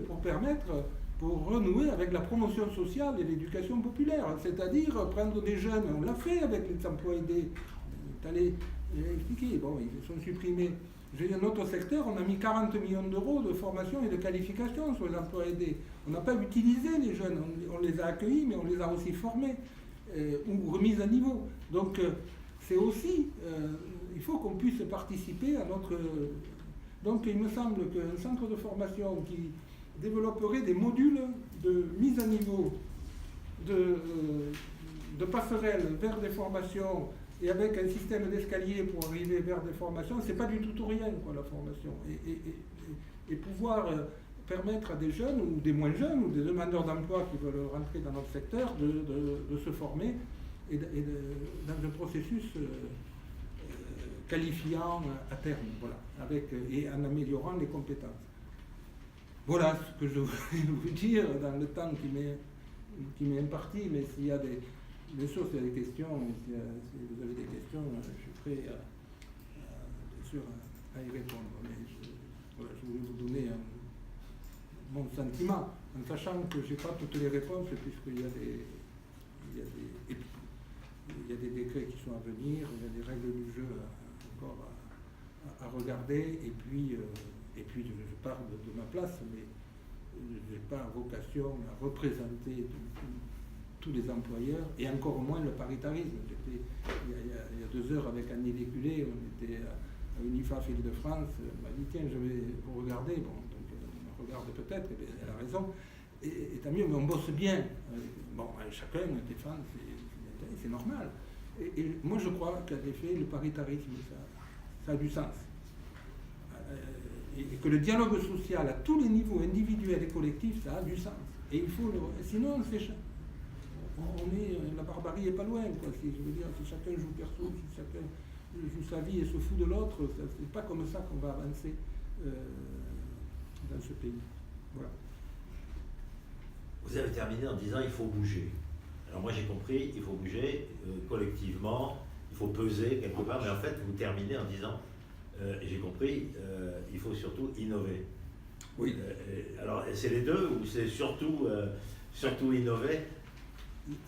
pour renouer avec la promotion sociale et l'éducation populaire, c'est-à-dire prendre des jeunes, on l'a fait avec les emplois aidés, t'allais expliquer, bon, ils sont supprimés. Dans notre secteur, on a mis 40 millions d'euros de formation et de qualification sur les emplois aidés. On n'a pas utilisé les jeunes, on les a accueillis, mais on les a aussi formés ou remis à niveau. Donc, c'est aussi, il faut qu'on puisse participer à notre... Donc, il me semble qu'un centre de formation qui développerait des modules de mise à niveau, de passerelles vers des formations et avec un système d'escalier pour arriver vers des formations, c'est pas du tout rien, quoi, la formation. Et pouvoir permettre à des jeunes, ou des moins jeunes, ou des demandeurs d'emploi qui veulent rentrer dans notre secteur, de se former dans un processus qualifiant à terme, voilà, et en améliorant les compétences. Voilà ce que je voulais vous dire dans le temps qui m'est imparti, mais s'il y a des choses, s'il y a des questions, si vous avez des questions, je suis prêt bien sûr à y répondre. Mais je voulais vous donner mon sentiment, en sachant que je n'ai pas toutes les réponses, puisqu'il y a des décrets qui sont à venir, il y a des règles du jeu encore à regarder, et puis je parle de ma place, mais je n'ai pas vocation à représenter tous les employeurs, et encore moins le paritarisme. J'étais il y a 2 heures avec Annie Léculé, on était à UNIFAF Île-de-France, elle m'a dit tiens, je vais vous regarder, bon, donc elle me regarde peut-être, elle a raison, et tant mieux, mais on bosse bien. Bon, chacun défend, c'est normal. Et moi je crois qu'en effet, le paritarisme, ça a du sens. Et que le dialogue social à tous les niveaux, individuels et collectifs, ça a du sens. Et il faut sinon, la barbarie n'est pas loin, quoi. Je veux dire, si chacun joue perso, si chacun joue sa vie et se fout de l'autre, c'est pas comme ça qu'on va avancer dans ce pays. Voilà. Vous avez terminé en disant il faut bouger. Alors moi j'ai compris, il faut bouger collectivement, il faut peser quelque part, mais en fait vous terminez en disant, j'ai compris, il faut surtout innover. Oui. Alors c'est les deux ou c'est surtout innover?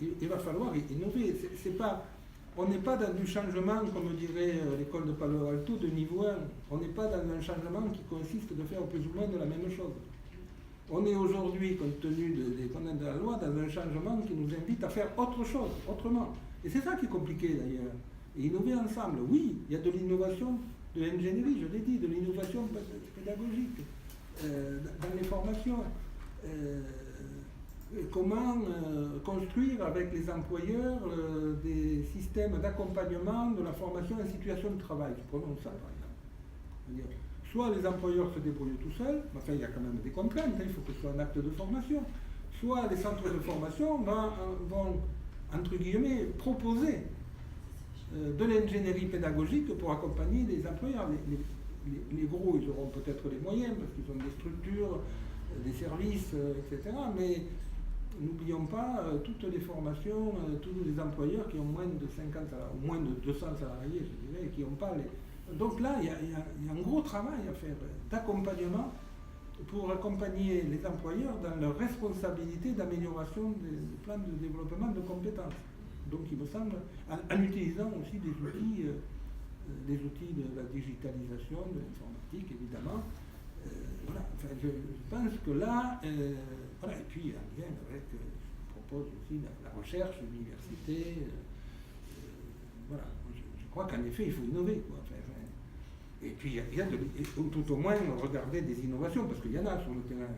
Il va falloir innover. On n'est pas dans du changement, comme dirait l'école de Palo Alto, de niveau 1. On n'est pas dans un changement qui consiste de faire plus ou moins de la même chose. On est aujourd'hui, compte tenu des contraintes de la loi, dans un changement qui nous invite à faire autre chose, autrement. Et c'est ça qui est compliqué d'ailleurs. Et innover ensemble, oui, il y a de l'innovation de l'ingénierie, je l'ai dit, de l'innovation pédagogique, dans les formations. Comment construire avec les employeurs des systèmes d'accompagnement de la formation en situation de travail. Prenons ça par exemple. Soit les employeurs se débrouillent tout seuls, enfin il y a quand même des contraintes, il faut que ce soit un acte de formation, soit les centres de formation vont entre guillemets, proposer de l'ingénierie pédagogique pour accompagner les employeurs. Les gros, ils auront peut-être les moyens, parce qu'ils ont des structures, des services, etc. Mais n'oublions pas toutes les formations, tous les employeurs qui ont moins de 50 ou moins de 200 salariés, je dirais, et qui n'ont pas les... Donc là, il y a un gros travail à faire d'accompagnement pour accompagner les employeurs dans leur responsabilité d'amélioration des plans de développement de compétences. Donc il me semble, en utilisant aussi des outils de la digitalisation, de l'informatique évidemment. Voilà. Enfin, je pense que là, voilà. Et puis en lien avec, je propose aussi la recherche, l'université. Voilà. Je crois qu'en effet, il faut innover, quoi. Enfin, et puis il y a tout au moins regarder des innovations, parce qu'il y en a sur le terrain,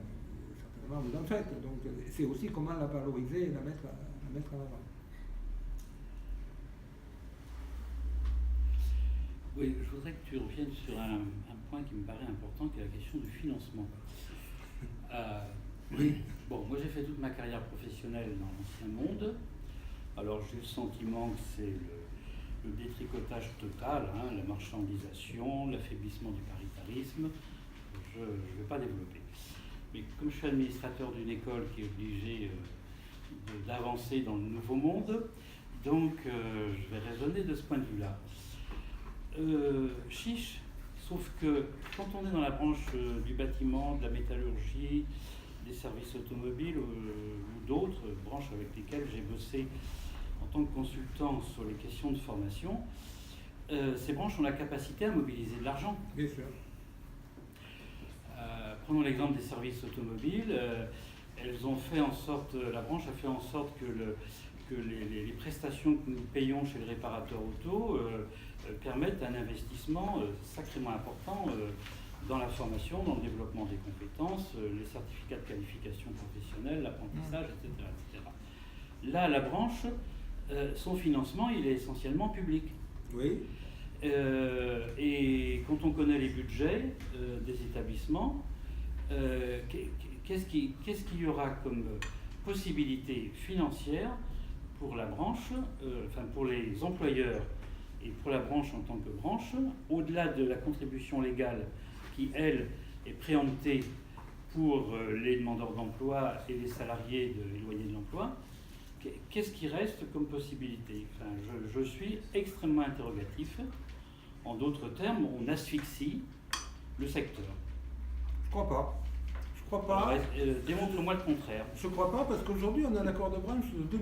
certainement vous en faites. Donc c'est aussi comment la valoriser et la mettre en avant. Oui, je voudrais que tu reviennes sur un point qui me paraît important, qui est la question du financement. Oui. Bon, moi j'ai fait toute ma carrière professionnelle dans l'ancien monde. Alors j'ai le sentiment que c'est le détricotage total, hein, la marchandisation, l'affaiblissement du paritarisme. Je ne vais pas développer. Mais comme je suis administrateur d'une école qui est obligée d'avancer dans le nouveau monde, donc je vais raisonner de ce point de vue-là. Chiche, sauf que quand on est dans la branche du bâtiment, de la métallurgie, des services automobiles ou d'autres branches avec lesquelles j'ai bossé en tant que consultant sur les questions de formation, ces branches ont la capacité à mobiliser de l'argent. Bien sûr. Prenons l'exemple des services automobiles. Elles ont fait en sorte, la branche a fait en sorte que les prestations que nous payons chez le réparateur auto permettent un investissement sacrément important dans la formation, dans le développement des compétences, les certificats de qualification professionnelle, l'apprentissage, etc., etc. Là, la branche son financement, il est essentiellement public. Oui. Et quand on connaît les budgets des établissements, qu'est-ce qu'il y aura comme possibilité financière pour la branche, pour les employeurs et pour la branche en tant que branche, au-delà de la contribution légale qui, elle, est préemptée pour les demandeurs d'emploi et les salariés éloignés de l'emploi, qu'est-ce qui reste comme possibilité? Je suis extrêmement interrogatif. En d'autres termes, on asphyxie le secteur. Je crois pas. Je crois pas. Alors, démontre-moi le contraire. Je crois pas parce qu'aujourd'hui, on a un accord de branche de 2%.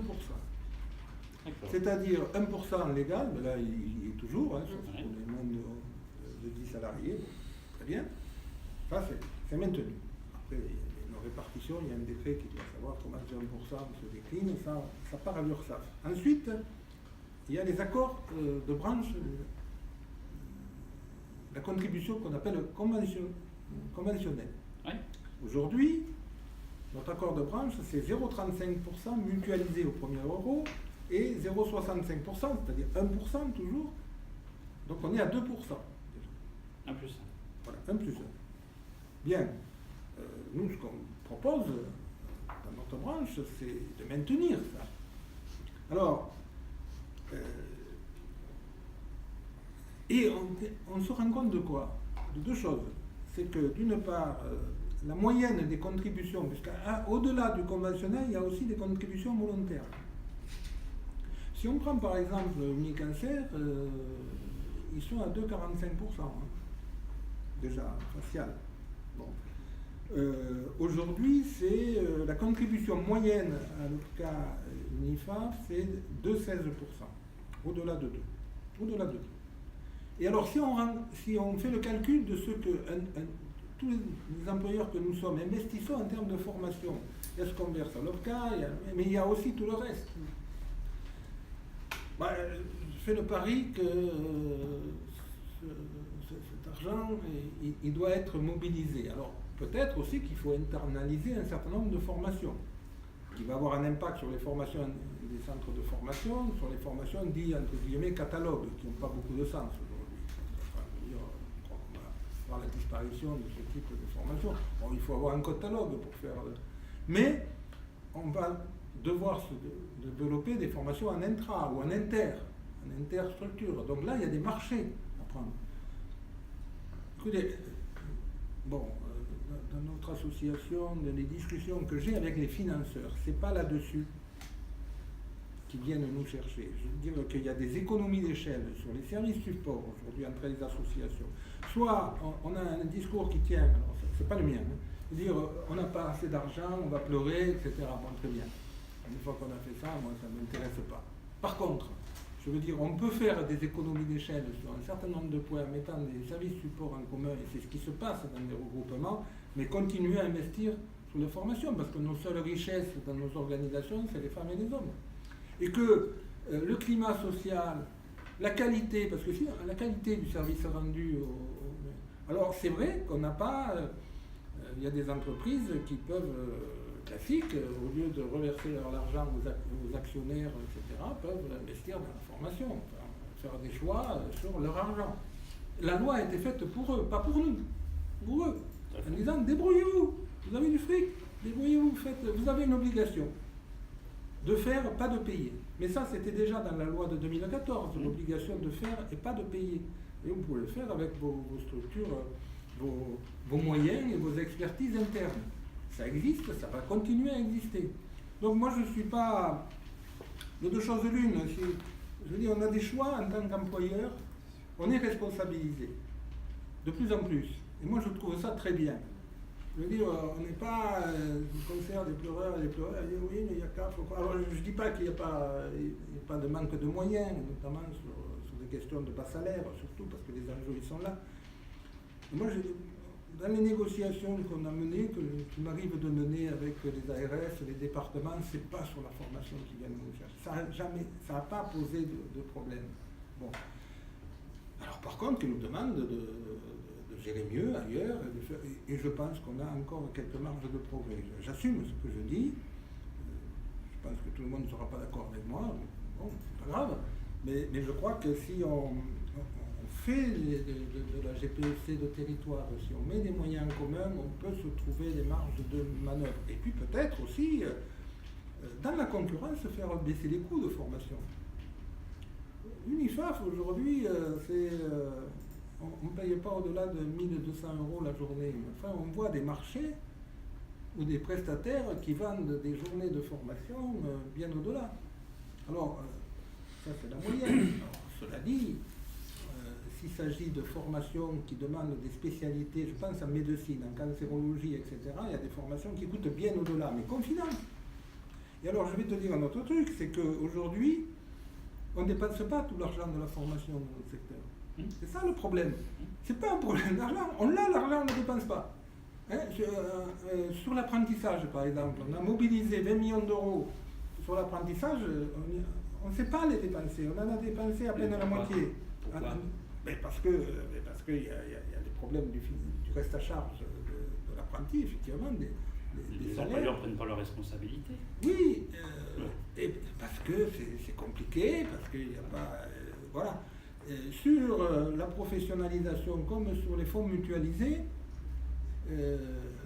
C'est-à-dire 1% légal, mais là il est toujours, sauf pour les moins de 10 salariés, très bien. Ça c'est maintenu. Après, il y a une répartition, il y a un décret qui doit savoir comment ce 1% se décline, ça part à l'URSSAF. Ensuite, il y a les accords de branche, la contribution qu'on appelle conventionnelle. Ouais. Aujourd'hui, notre accord de branche, c'est 0,35% mutualisé au premier euro, et 0,65%, c'est-à-dire 1% toujours. Donc on est à 2% déjà. 1 plus 1. Voilà, 1 plus 1. Bien. Nous, ce qu'on propose dans notre branche, c'est de maintenir ça. Alors, et on se rend compte de quoi? De deux choses. C'est que d'une part, la moyenne des contributions, puisqu'au-delà du conventionnel, il y a aussi des contributions volontaires. Si on prend par exemple Unicancer, ils sont à 2,45%, déjà, facial. Bon. Aujourd'hui, c'est la contribution moyenne à l'OPCA UNIFAF, c'est 2,16%, au-delà de 2. Au-delà de 2. Et alors, si on fait le calcul de ce que tous les employeurs que nous sommes investissons en termes de formation, il y a ce qu'on verse à l'OPCA, mais il y a aussi tout le reste. Je fais le pari que cet argent, il doit être mobilisé. Alors, peut-être aussi qu'il faut internaliser un certain nombre de formations, qui va avoir un impact sur les formations des centres de formation, sur les formations dites, entre guillemets, catalogues, qui n'ont pas beaucoup de sens aujourd'hui. Je crois qu'on va voir la disparition de ce type de formation. Bon, il faut avoir un catalogue pour faire... Mais on va devoir se développer des formations en intra ou en interstructure. Donc là, il y a des marchés à prendre. Écoutez, bon, dans notre association, les discussions que j'ai avec les financeurs, c'est pas là-dessus qu'ils viennent nous chercher. Je veux dire qu'il y a des économies d'échelle sur les services support aujourd'hui entre les associations. Soit on a un discours qui tient, alors c'est pas le mien, dire on n'a pas assez d'argent, on va pleurer, etc. Bon, très bien. Une fois qu'on a fait ça, moi, ça ne m'intéresse pas. Par contre, je veux dire, on peut faire des économies d'échelle sur un certain nombre de points en mettant des services support en commun, et c'est ce qui se passe dans les regroupements, mais continuer à investir sur les formations, parce que nos seules richesses dans nos organisations, c'est les femmes et les hommes. Et que le climat social, la qualité, parce que si la qualité du service rendu, alors c'est vrai qu'on n'a pas, il y a des entreprises qui peuvent... classiques, au lieu de reverser leur argent aux actionnaires, etc., peuvent investir dans la formation, faire des choix sur leur argent. La loi a été faite pour eux, pas pour nous, pour eux, en disant débrouillez-vous, vous avez du fric, débrouillez-vous, vous avez une obligation de faire, pas de payer. Mais ça, c'était déjà dans la loi de 2014, l'obligation de faire et pas de payer. Et vous pouvez le faire avec vos structures, vos moyens et vos expertises internes. Ça existe, ça va continuer à exister. Donc moi je ne suis pas de deux choses l'une. Je veux dire, on a des choix en tant qu'employeur, on est responsabilisé, de plus en plus. Et moi je trouve ça très bien. Je veux dire, on n'est pas du concert des pleureurs, à dire oui, mais il y a qu'à... Alors je ne dis pas qu'il n'y a pas de manque de moyens, notamment sur des questions de bas salaire, surtout parce que les enjeux ils sont là. Et moi dans les négociations qu'on a menées, qu'il m'arrive de mener avec les ARS, les départements, c'est pas sur la formation qu'ils viennent nous chercher. Ça n'a pas posé de problème. Bon. Alors par contre, ils nous demandent de gérer mieux ailleurs, et je pense qu'on a encore quelques marges de progrès. J'assume ce que je dis. Je pense que tout le monde ne sera pas d'accord avec moi. bon, c'est pas grave. Mais je crois que si on fait de la GPEC de territoire, si on met des moyens en commun, on peut se trouver des marges de manœuvre. Et puis peut-être aussi, dans la concurrence, faire baisser les coûts de formation. L'UNIFAF, aujourd'hui, on ne paye pas au-delà de 1200 € la journée. Enfin, on voit des marchés ou des prestataires qui vendent des journées de formation bien au-delà. Alors, ça c'est la moyenne. Alors, cela dit, s'il s'agit de formations qui demandent des spécialités, je pense en médecine, en cancérologie, etc., il y a des formations qui coûtent bien au-delà, mais confidantes. Et alors, je vais te dire un autre truc, c'est qu'aujourd'hui, on ne dépense pas tout l'argent de la formation dans notre secteur. C'est ça le problème. C'est pas un problème d'argent. On a l'argent, on ne dépense pas. Hein, sur l'apprentissage, par exemple, on a mobilisé 20 millions d'euros sur l'apprentissage, on ne sait pas les dépenser. On en a dépensé à peine la moitié. Mais parce qu'il y a des problèmes du reste à charge de l'apprenti, effectivement, les employeurs ne prennent pas leurs responsabilités. Oui, et parce que c'est compliqué, parce qu'il n'y a pas... voilà. Sur la professionnalisation, comme sur les fonds mutualisés,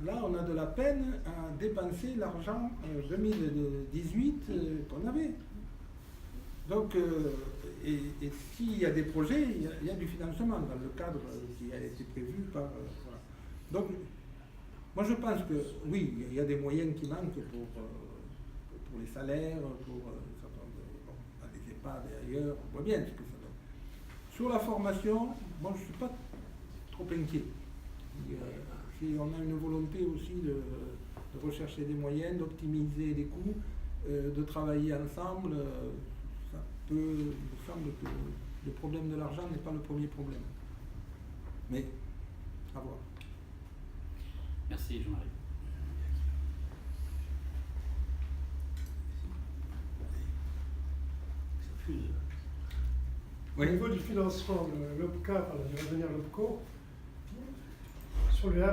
là on a de la peine à dépenser l'argent 2018 qu'on avait. Donc, et s'il y a des projets, il y a du financement dans le cadre qui a été prévu par... voilà. Donc, moi je pense que oui, il y a des moyens qui manquent pour les salaires, pour les EHPAD et ailleurs, on voit bien ce que ça donne. Sur la formation, moi je ne suis pas trop inquiet. Si on a une volonté aussi de rechercher des moyens, d'optimiser les coûts, de travailler ensemble, il me semble que le problème de l'argent n'est pas le premier problème. Mais, à voir. Merci Jean-Marie. Au niveau du financement de l'OPCA par la durée de l'OPCO, sur le 1%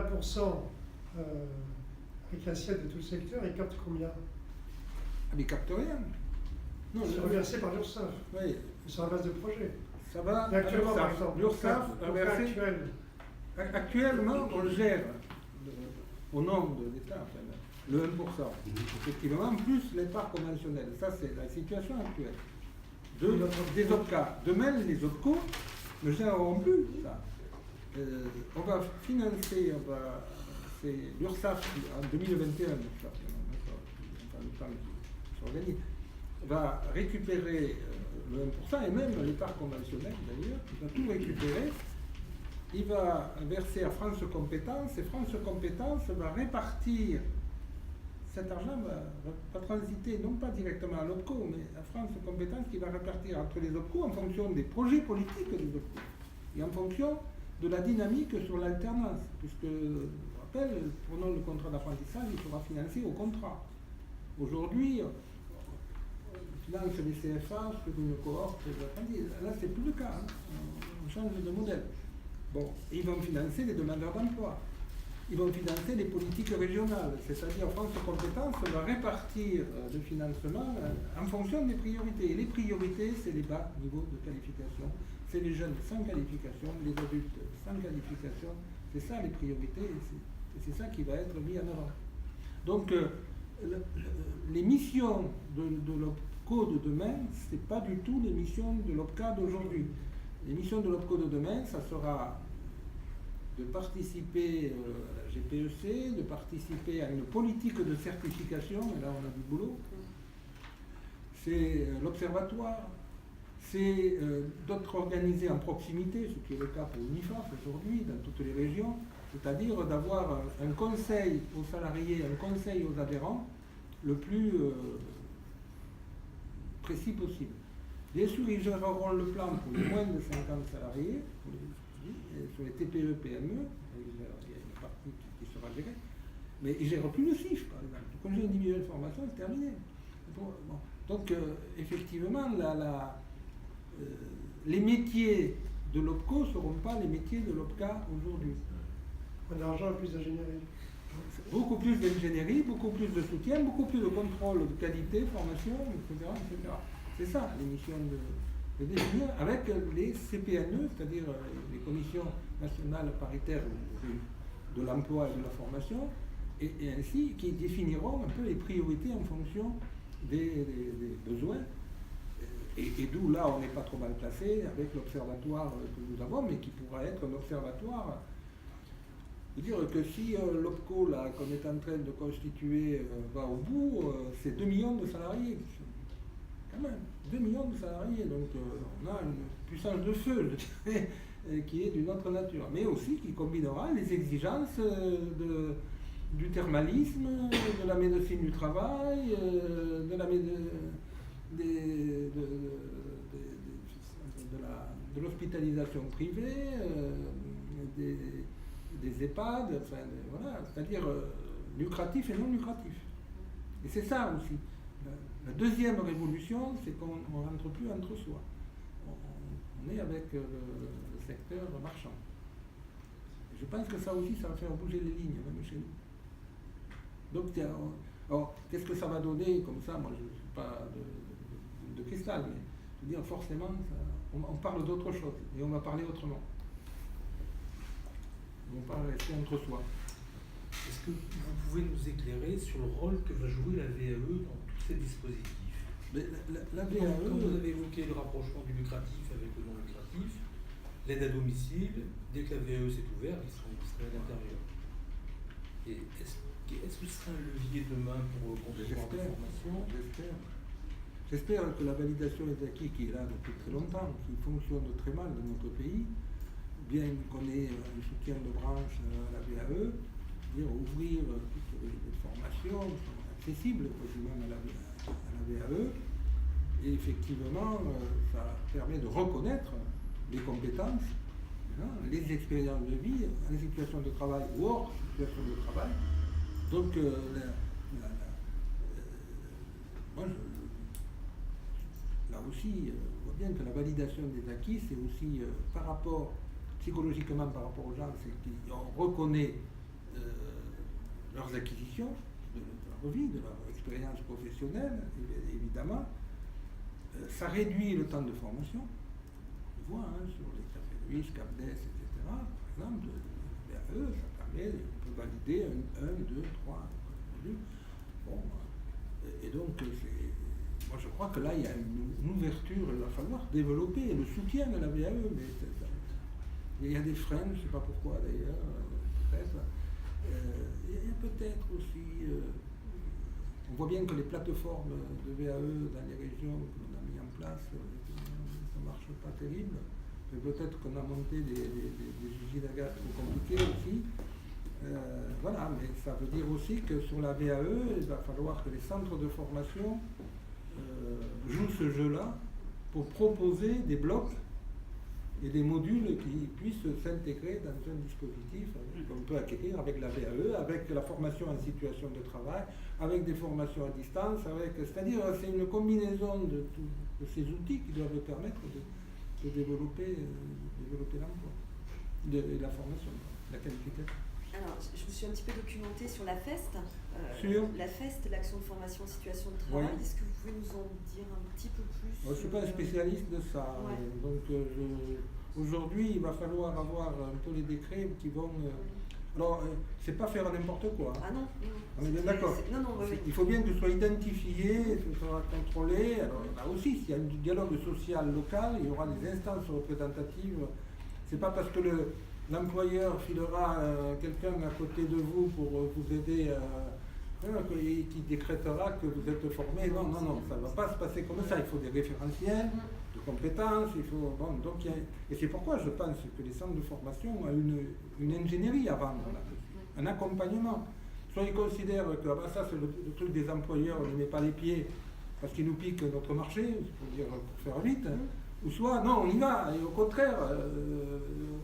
avec l'assiette de tout le secteur, il capte combien? Ah, mais il capte rien. Non, c'est reversé par l'URSSAF. Oui. Sur la base de projet. Ça va. Mais actuellement, par exemple, l'URSSAF actuellement, on gère au nom de l'État, enfin, le 1%. Effectivement, plus les parts conventionnelles. Ça, c'est la situation actuelle. Des OPCA. Demain, les OPCO ne géreront plus ça. On va financer, c'est l'URSSAF en 2021, le temps qui s'organise, va récupérer le 1% et même les parts conventionnelles d'ailleurs, il va tout récupérer. Il va verser à France Compétences et France Compétences va répartir. Cet argent va transiter non pas directement à l'OPCO, mais à France Compétences qui va répartir entre les OPCO en fonction des projets politiques des OPCO et en fonction de la dynamique sur l'alternance. Puisque, je rappelle, prenons le contrat d'apprentissage, il sera financé au contrat. Aujourd'hui, on finance les CFA sur une cohorte d'apprentis. Là, c'est plus le cas. Hein. On change de modèle. Bon, ils vont financer les demandeurs d'emploi. Ils vont financer les politiques régionales, c'est-à-dire France Compétences va répartir le financement en fonction des priorités. Et les priorités, c'est les bas niveaux de qualification, c'est les jeunes sans qualification, les adultes sans qualification, c'est ça les priorités et c'est ça qui va être mis en avant. Donc, les missions de l'OPCO de demain, ce n'est pas du tout les missions de l'OPCA d'aujourd'hui. Les missions de l'OPCO de demain, ça sera de participer à la GPEC, de participer à une politique de certification, et là on a du boulot. C'est l'observatoire, c'est d'autres organisés en proximité, ce qui est le cas pour l'UNIFAF aujourd'hui, dans toutes les régions, c'est-à-dire d'avoir un conseil aux salariés, un conseil aux adhérents, le plus précis possible. Bien sûr, ils géreront le plan pour les moins de 50 salariés, sur les TPE, PME, il y a une partie qui sera gérée, mais ils ne gèrent plus le CIF, par exemple. Le congé individuel de formation, c'est terminé. Bon. Donc, effectivement, les métiers de l'OPCO ne seront pas les métiers de l'OPCA aujourd'hui. L'argent et plus d'ingénierie. Beaucoup plus d'ingénierie, beaucoup plus de soutien, beaucoup plus de contrôle de qualité, formation, etc. etc. C'est ça l'émission de définir avec les CPNE, c'est-à-dire les commissions nationales paritaires de l'emploi et de la formation, et ainsi qui définiront un peu les priorités en fonction des besoins. Et d'où là on n'est pas trop mal placé avec l'observatoire que nous avons, mais qui pourra être un observatoire. Je veux dire que si l'OPCO là qu'on est en train de constituer va au bout, c'est 2 millions de salariés. Quand même, 2 millions de salariés, donc on a une puissance de feu, je dirais, qui est d'une autre nature, mais aussi qui combinera les exigences du thermalisme, de la médecine du travail, de l'hospitalisation privée, des EHPAD, enfin, voilà, c'est-à-dire lucratif et non lucratif. Et c'est ça aussi. La deuxième révolution, c'est qu'on ne rentre plus entre soi. On est avec le secteur marchand. Et je pense que ça aussi, ça va faire bouger les lignes, même chez nous. Donc, alors, qu'est-ce que ça va donner comme ça? Moi, je ne suis pas de cristal, mais je veux dire, forcément, on parle d'autre chose, et on va parler autrement. On va pas rester entre soi. Est-ce que vous pouvez nous éclairer sur le rôle que va jouer la VAE dans tous ces dispositifs? Mais la VAE... Quand vous avez évoqué le rapprochement du lucratif avec le non lucratif, l'aide à domicile, dès que la VAE s'est ouverte, ils seraient à l'intérieur. Et est-ce que ce serait un levier demain pour concevoir des formations? J'espère que la validation des acquis qui est là depuis très longtemps, qui fonctionne très mal dans notre pays, bien qu'on ait un soutien de branche à la VAE, dire ouvrir toutes les formations qui sont accessibles quasiment à la VAE, et effectivement ça permet de reconnaître les compétences, les expériences de vie en situation de travail ou hors situation de travail. Donc moi là aussi on voit bien que la validation des acquis, c'est aussi par rapport psychologiquement par rapport aux gens, c'est qu'on reconnaît leurs acquisitions, de leur vie, de leur expérience professionnelle, évidemment. Ça réduit le temps de formation. On voit sur les CAFEDUIS, CAPDES, etc. Par exemple, VAE, ça permet, on peut valider 1, 2, 3 modules. Bon, et donc, moi je crois que là, il y a une ouverture, il va falloir développer le soutien de la VAE, mais il y a des freins, je ne sais pas pourquoi d'ailleurs, peut-être. Il y a peut-être aussi, on voit bien que les plateformes de VAE dans les régions que l'on a mis en place, ça ne marche pas terrible. Peut-être qu'on a monté des usines à gaz trop compliquées aussi. Voilà, mais ça veut dire aussi que sur la VAE, il va falloir que les centres de formation jouent ce jeu-là pour proposer des blocs et des modules qui puissent s'intégrer dans un dispositif qu'on peut acquérir avec la VAE, avec la formation en situation de travail, avec des formations à distance, c'est-à-dire c'est une combinaison de ces outils qui doivent permettre de développer l'emploi, de la formation, la qualification. Alors, je me suis un petit peu documentée sur la FEST. La FEST, l'action de formation en situation de travail. Oui. Est-ce que vous pouvez nous en dire un petit peu plus? Je ne suis pas un spécialiste de ça. Ouais. Donc, aujourd'hui, il va falloir avoir un peu les décrets qui vont... alors, c'est pas faire n'importe quoi. Ah non. On est bien d'accord. Il faut bien que ce soit identifié, que ce soit contrôlé. Alors, là aussi, s'il y a un dialogue social local, il y aura des instances représentatives. C'est pas parce que l'employeur filera quelqu'un à côté de vous pour vous aider, qui décrétera que vous êtes formé. Non, ça ne va pas se passer comme ça. Il faut des référentiels de compétences. Et c'est pourquoi je pense que les centres de formation ont une ingénierie à vendre, là, un accompagnement. Soit ils considèrent que ça c'est le truc des employeurs, on n'y met pas les pieds parce qu'ils nous piquent notre marché, pour faire vite. Ou soit, non, on y va, et au contraire,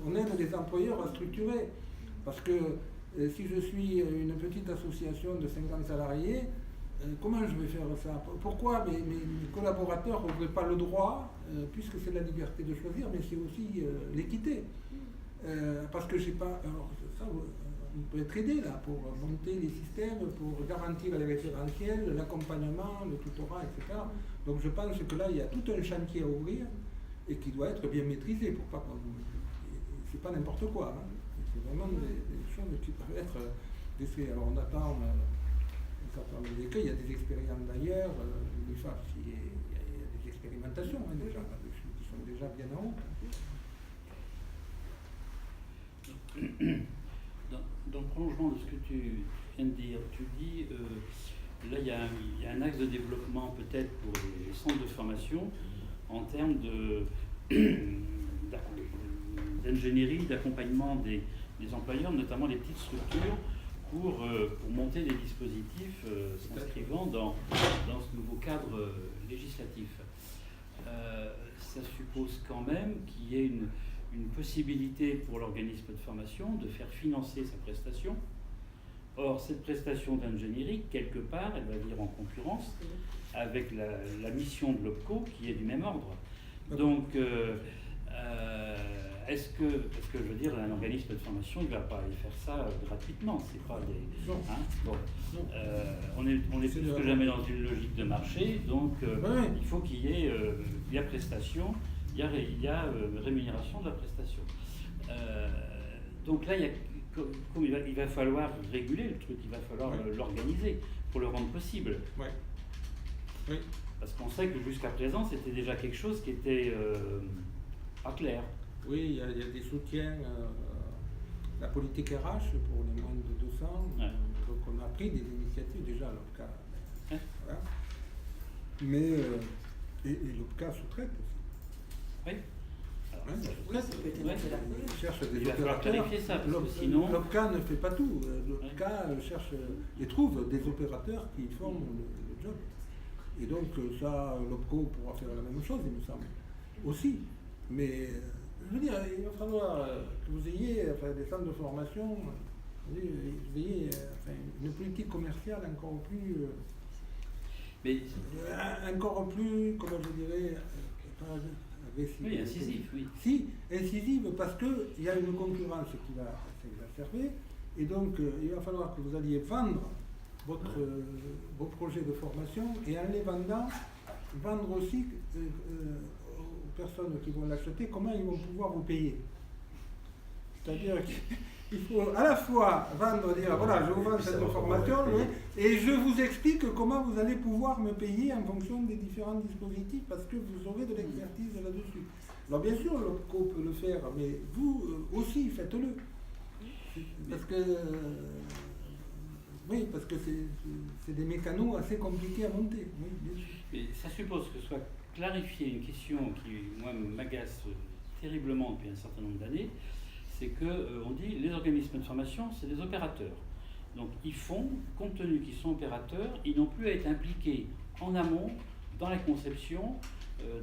on aide les employeurs à structurer. Parce que si je suis une petite association de 50 salariés, comment je vais faire ça? Pourquoi mes collaborateurs n'auraient pas le droit, puisque c'est la liberté de choisir, mais c'est aussi l'équité. Parce que j'ai pas... Alors, ça, on peut être aidé là pour monter les systèmes, pour garantir les référentiels, l'accompagnement, le tutorat, etc. Donc je pense que là, il y a tout un chantier à ouvrir et qui doit être bien maîtrisé pour pas qu'on... C'est pas n'importe quoi, hein. C'est vraiment des choses qui peuvent être décrites. Alors on attend un certain nombre d'écueils, il y a des expériences d'ailleurs, l'UNIFAF, il y a des expérimentations hein, déjà là-dessus, qui sont déjà bien en haut. Dans le prolongement de ce que tu viens de dire, tu dis, là il y a un axe de développement peut-être pour les centres de formation en termes d'ingénierie, d'accompagnement des employeurs, notamment les petites structures, pour monter des dispositifs s'inscrivant dans ce nouveau cadre législatif. Ça suppose quand même qu'il y ait une possibilité pour l'organisme de formation de faire financer sa prestation. Or, cette prestation d'ingénierie, quelque part, elle va venir en concurrence avec la mission de l'OPCO qui est du même ordre. Donc, est-ce que, je veux dire, un organisme de formation ne va pas aller faire ça gratuitement? C'est pas des. Non. Hein, bon. On est plus que jamais dans une logique de marché, donc il faut qu'il y ait la prestation, il y a rémunération de la prestation. Donc là, comme il va falloir réguler le truc, il va falloir l'organiser pour le rendre possible. Ouais. Oui. Parce qu'on sait que jusqu'à présent, c'était déjà quelque chose qui était pas clair. Oui, il y a des soutiens, la politique RH pour les moins de 200, donc on a pris des initiatives déjà à l'OPCA. Voilà. Mais, et l'OPCA sous-traite aussi. Oui. Cherche des il va falloir clarifier ça, parce que sinon... L'OPCA ne fait pas tout. L'OPCA cherche et trouve des opérateurs qui font le job. Et donc ça, l'OPCO pourra faire la même chose, il me semble, aussi. Mais je veux dire, il va falloir que vous ayez des centres de formation, vous ayez une politique commerciale encore plus... encore plus, comment je dirais, agressive. Oui, incisive, oui. Si, incisive, parce qu'il y a une concurrence qui va s'exacerber, et donc il va falloir que vous alliez vendre vos projets de formation, et en les vendant, vendre aussi aux personnes qui vont l'acheter comment ils vont pouvoir vous payer. C'est-à-dire qu'il faut à la fois vendre, dire voilà, je vous vends cette formation, et je vous explique comment vous allez pouvoir me payer en fonction des différents dispositifs, parce que vous aurez de l'expertise là-dessus. Alors bien sûr, l'OPCO peut le faire, mais vous aussi, faites-le. Parce que... oui, parce que c'est des mécanos assez compliqués à monter. Oui, bien sûr. Mais ça suppose que soit clarifiée une question qui, moi, m'agace terriblement depuis un certain nombre d'années, c'est qu'on dit les organismes de formation, c'est des opérateurs. Donc ils font, compte tenu qu'ils sont opérateurs, ils n'ont plus à être impliqués en amont, dans la conception,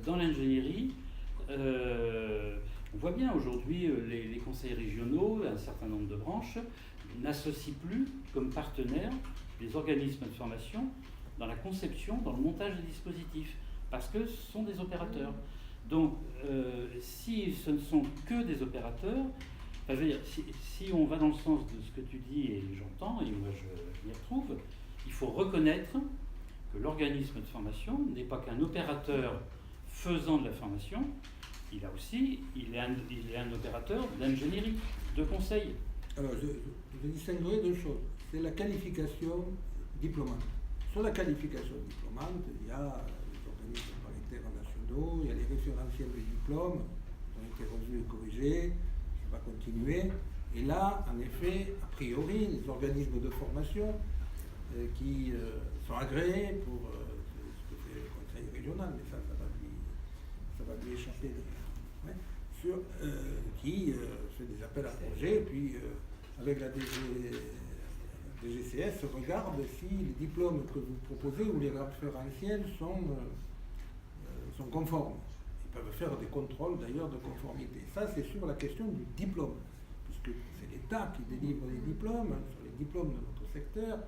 dans l'ingénierie. On voit bien aujourd'hui les conseils régionaux, un certain nombre de branches, n'associent plus comme partenaires les organismes de formation dans la conception, dans le montage des dispositifs, parce que ce sont des opérateurs. Donc, si ce ne sont que des opérateurs, je veux dire, si on va dans le sens de ce que tu dis, et j'entends, et moi je m'y retrouve, il faut reconnaître que l'organisme de formation n'est pas qu'un opérateur faisant de la formation, il est un opérateur d'ingénierie, de conseil. Alors, je distinguerai deux choses. C'est la qualification diplômante. Sur la qualification diplômante, il y a les organismes paritaires nationaux, il y a les référentiels de diplôme, qui ont été revus et corrigés, ça va continuer. Et là, en effet, a priori, les organismes de formation qui sont agréés pour ce que fait le conseil régional, mais ça va lui échapper. Qui fait des appels à projets, puis avec la DGCS regarde si les diplômes que vous proposez ou les référentiels sont conformes. Ils peuvent faire des contrôles d'ailleurs de conformité. Ça, c'est sur la question du diplôme, puisque c'est l'État qui délivre les diplômes. Sur les diplômes de notre secteur,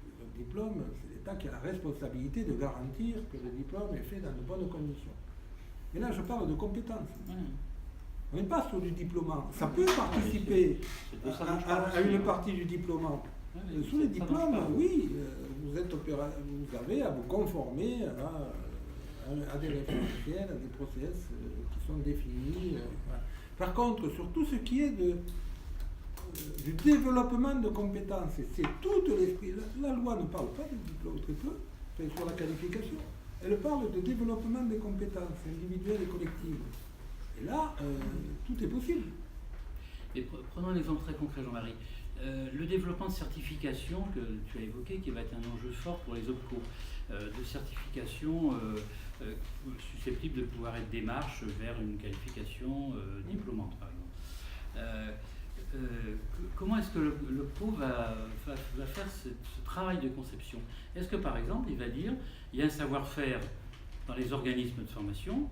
les autres diplômes, c'est l'État qui a la responsabilité de garantir que le diplôme est fait dans de bonnes conditions. Mais là, je parle de compétences. On n'est pas sur du diplômant. Ça peut participer à une partie du diplômant. Sous les diplômes, oui, vous avez à vous conformer à des référentiels, à des process qui sont définis. Voilà. Par contre, sur tout ce qui est du développement de compétences, et c'est tout l'esprit. La loi ne parle pas du diplôme très peu, sur la qualification. Elle parle de développement des compétences individuelles et collectives. Et là, tout est possible. Et prenons un exemple très concret, Jean-Marie. Le développement de certification que tu as évoqué, qui va être un enjeu fort pour les OPCO, de certification susceptible de pouvoir être démarche vers une qualification diplômante, par exemple. Comment est-ce que l'OPCO va faire ce travail de conception? Est-ce que, par exemple, il va dire, il y a un savoir-faire dans les organismes de formation,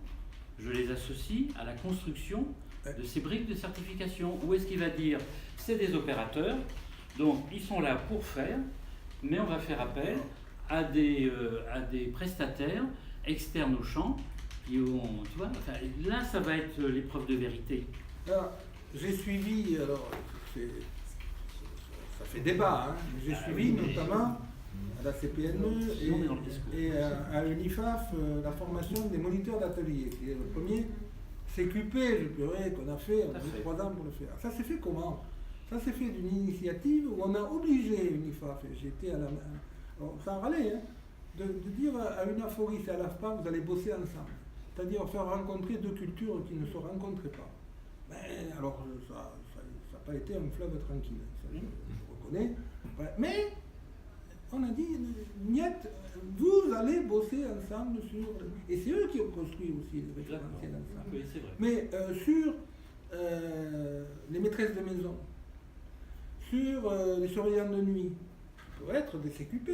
je les associe à la construction de ces briques de certification? Ou est-ce qu'il va dire, c'est des opérateurs, donc ils sont là pour faire, mais on va faire appel à des prestataires externes au champ, qui ont, tu vois, enfin, là ça va être l'épreuve de vérité. Alors, j'ai suivi, ça fait débat, hein, j'ai suivi notamment à la CPNE et à l'UNIFAF la formation des moniteurs d'atelier, qui est le premier CQP, je dirais, qu'on a fait, on a eu 3 ans pour le faire. Ça s'est fait comment? Ça s'est fait d'une initiative où on a obligé l'UNIFAF, et j'étais à la main, sans râler, hein, de dire à une aphoris et à l'AFPA, vous allez bosser ensemble. C'est-à-dire faire rencontrer 2 cultures qui ne se rencontraient pas. Mais alors, ça n'a pas été un fleuve tranquille, ça, je reconnais. Ouais, mais on a dit, niet, vous allez bosser ensemble sur... Et c'est eux qui ont construit aussi les référentiels ensemble. Oui, c'est vrai. Mais sur les maîtresses de maison, sur les surveillants de nuit, qui peuvent être des CQP.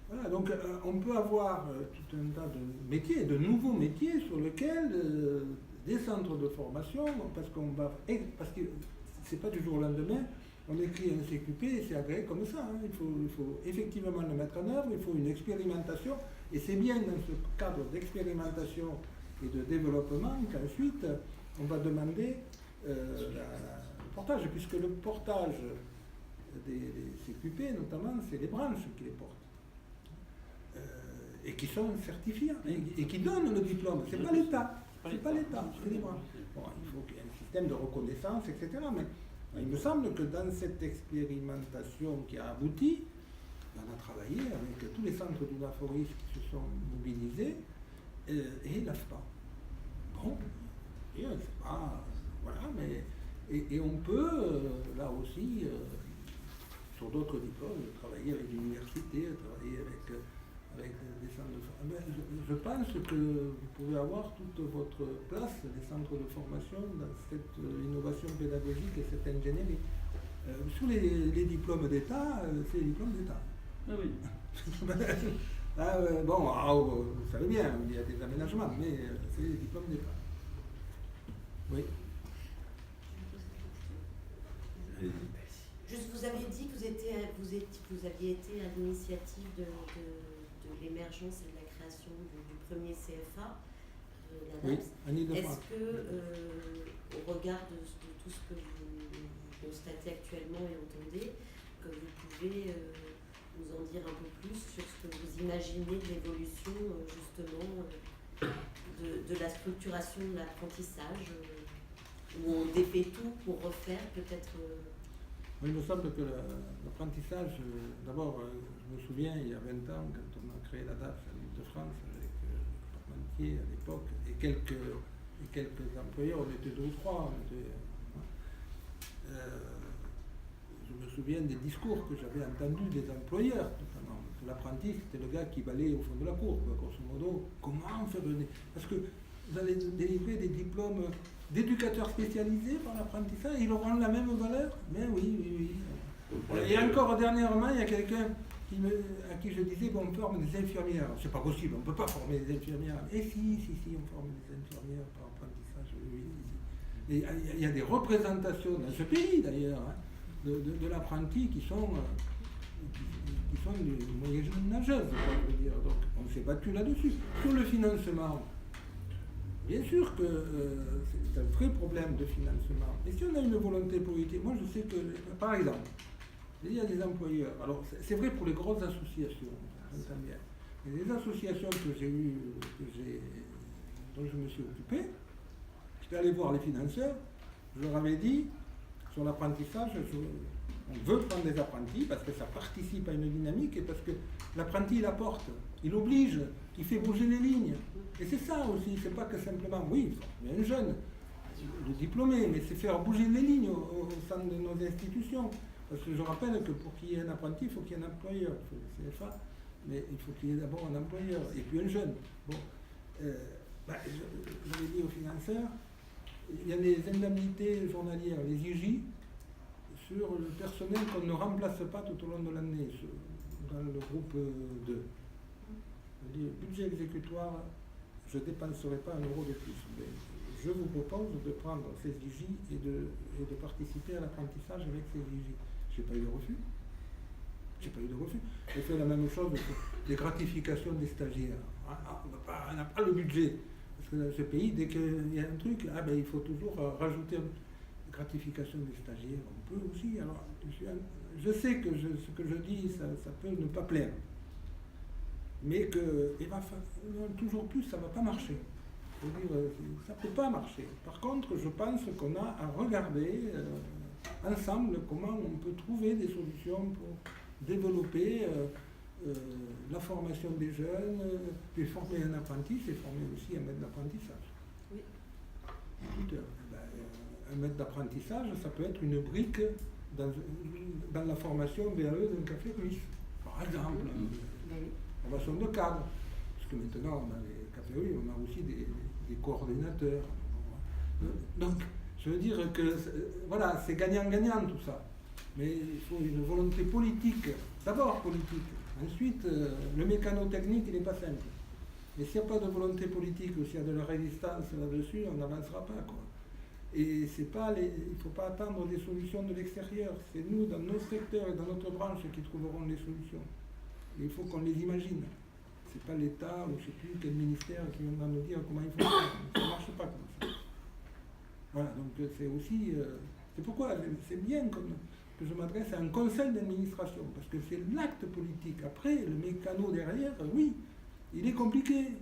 Voilà, donc on peut avoir tout un tas de métiers, de nouveaux métiers sur lesquels des centres de formation, parce que c'est pas du jour au lendemain, on écrit un CQP et c'est agréé comme ça. Hein. Il faut effectivement le mettre en œuvre, il faut une expérimentation, et c'est bien dans ce cadre d'expérimentation et de développement qu'ensuite on va demander le portage, puisque le portage des CQP notamment, c'est les branches qui les portent. Et qui sont certifiés, et qui donnent le diplôme. C'est pas l'État, c'est pas l'État, c'est les branches. Bon, il faut qu'il y ait un système de reconnaissance, etc. Mais il me semble que dans cette expérimentation qui a abouti, on a travaillé avec tous les centres d'UNAFORIS qui se sont mobilisés et l'AFPA. Bon, et c'est pas... Voilà, mais... Et on peut, là aussi, sur d'autres diplômes, travailler avec l'université, travailler avec des centres de formation. Je pense que vous pouvez avoir toute votre place, les centres de formation, dans cette innovation pédagogique et cette ingénierie. Sur les diplômes d'État, c'est les diplômes d'État. Ah oui. Vous savez bien, il y a des aménagements, mais c'est les diplômes d'État. Oui. Juste, vous avez dit que vous aviez été à l'initiative de l'émergence et de la création du premier CFA, la Oui, NAPS. en Ile-de-France. Est-ce que, au regard de tout ce que vous constatez actuellement et entendez, vous pouvez nous en dire un peu plus sur ce que vous imaginez de l'évolution, justement, de la structuration de l'apprentissage, où on défait tout pour refaire peut-être... Il me semble que l'apprentissage, d'abord, je me souviens, il y a 20 ans, quand on a créé la DAF en Ile-de-France, avec Parmentier à l'époque, et quelques employeurs, on était 2 ou 3. Je me souviens des discours que j'avais entendus des employeurs, notamment. L'apprenti, c'était le gars qui balayait au fond de la cour, quoi, grosso modo. Comment faire venir? Parce que vous allez délivrer des diplômes d'éducateurs spécialisés par l'apprentissage, ils auront la même valeur? Mais oui. Et encore dernièrement, il y a quelqu'un à qui je disais, bon, on forme des infirmières. C'est pas possible, on ne peut pas former des infirmières. Et si, on forme des infirmières par apprentissage, oui. Et il y a des représentations dans ce pays, d'ailleurs, hein, de l'apprenti qui sont des moyenâgeuses, je veux dire. Donc, on s'est battu là-dessus. Sur le financement, bien sûr que c'est un vrai problème de financement. Et si on a une volonté politique, moi je sais que, par exemple, Il y a des employeurs. Alors, c'est vrai pour les grosses associations, j'entends bien. Mais les associations dont je me suis occupé, j'étais allé voir les financeurs, je leur avais dit, sur l'apprentissage, on veut prendre des apprentis parce que ça participe à une dynamique et parce que l'apprenti, il apporte, il oblige, il fait bouger les lignes. Et c'est ça aussi, c'est pas que simplement, oui, il y a un jeune, le diplômé, mais c'est faire bouger les lignes au sein de nos institutions. Parce que je rappelle que pour qu'il y ait un apprenti, il faut qu'il y ait un employeur. Il faut le CFA, mais il faut qu'il y ait d'abord un employeur et puis un jeune. Bon, je l'ai dit aux financeurs, il y a les indemnités journalières, les IJ, sur le personnel qu'on ne remplace pas tout au long de l'année dans le groupe 2. Je dis, budget exécutoire, je ne dépenserai pas 1 euro de plus. Mais je vous propose de prendre ces IJ et de participer à l'apprentissage avec ces IJ. Je n'ai pas eu de refus. J'ai fait la même chose pour les gratifications des stagiaires. On n'a pas le budget. Parce que dans ce pays, dès qu'il y a un truc, il faut toujours rajouter une gratification des stagiaires. On peut aussi. Alors, je sais que ce que je dis, ça peut ne pas plaire. Mais que toujours plus, ça ne va pas marcher. Ça ne peut pas marcher. Par contre, je pense qu'on a à regarder ensemble comment on peut trouver des solutions pour développer la formation des jeunes, puis former un apprenti, c'est former aussi un maître d'apprentissage. Oui. Un maître d'apprentissage, ça peut être une brique dans la formation VAE d'un café russe, par exemple. Formation de cadre. Parce que maintenant, dans les cafés russe, on a aussi des coordinateurs. Donc, je veux dire que voilà, c'est gagnant-gagnant tout ça. Mais il faut une volonté politique, d'abord politique. Ensuite, le mécano-technique, il n'est pas simple. Et s'il n'y a pas de volonté politique ou s'il y a de la résistance là-dessus, on n'avancera pas, quoi. Et il ne faut pas attendre des solutions de l'extérieur. C'est nous, dans nos secteurs et dans notre branche, qui trouverons les solutions. Et il faut qu'on les imagine. Ce n'est pas l'État ou je ne sais plus quel ministère qui viendra nous dire comment il faut faire. Ça ne marche pas comme ça. Voilà, donc c'est aussi... c'est pourquoi c'est bien que je m'adresse à un conseil d'administration, parce que c'est l'acte politique. Après, le mécano derrière, oui, il est compliqué.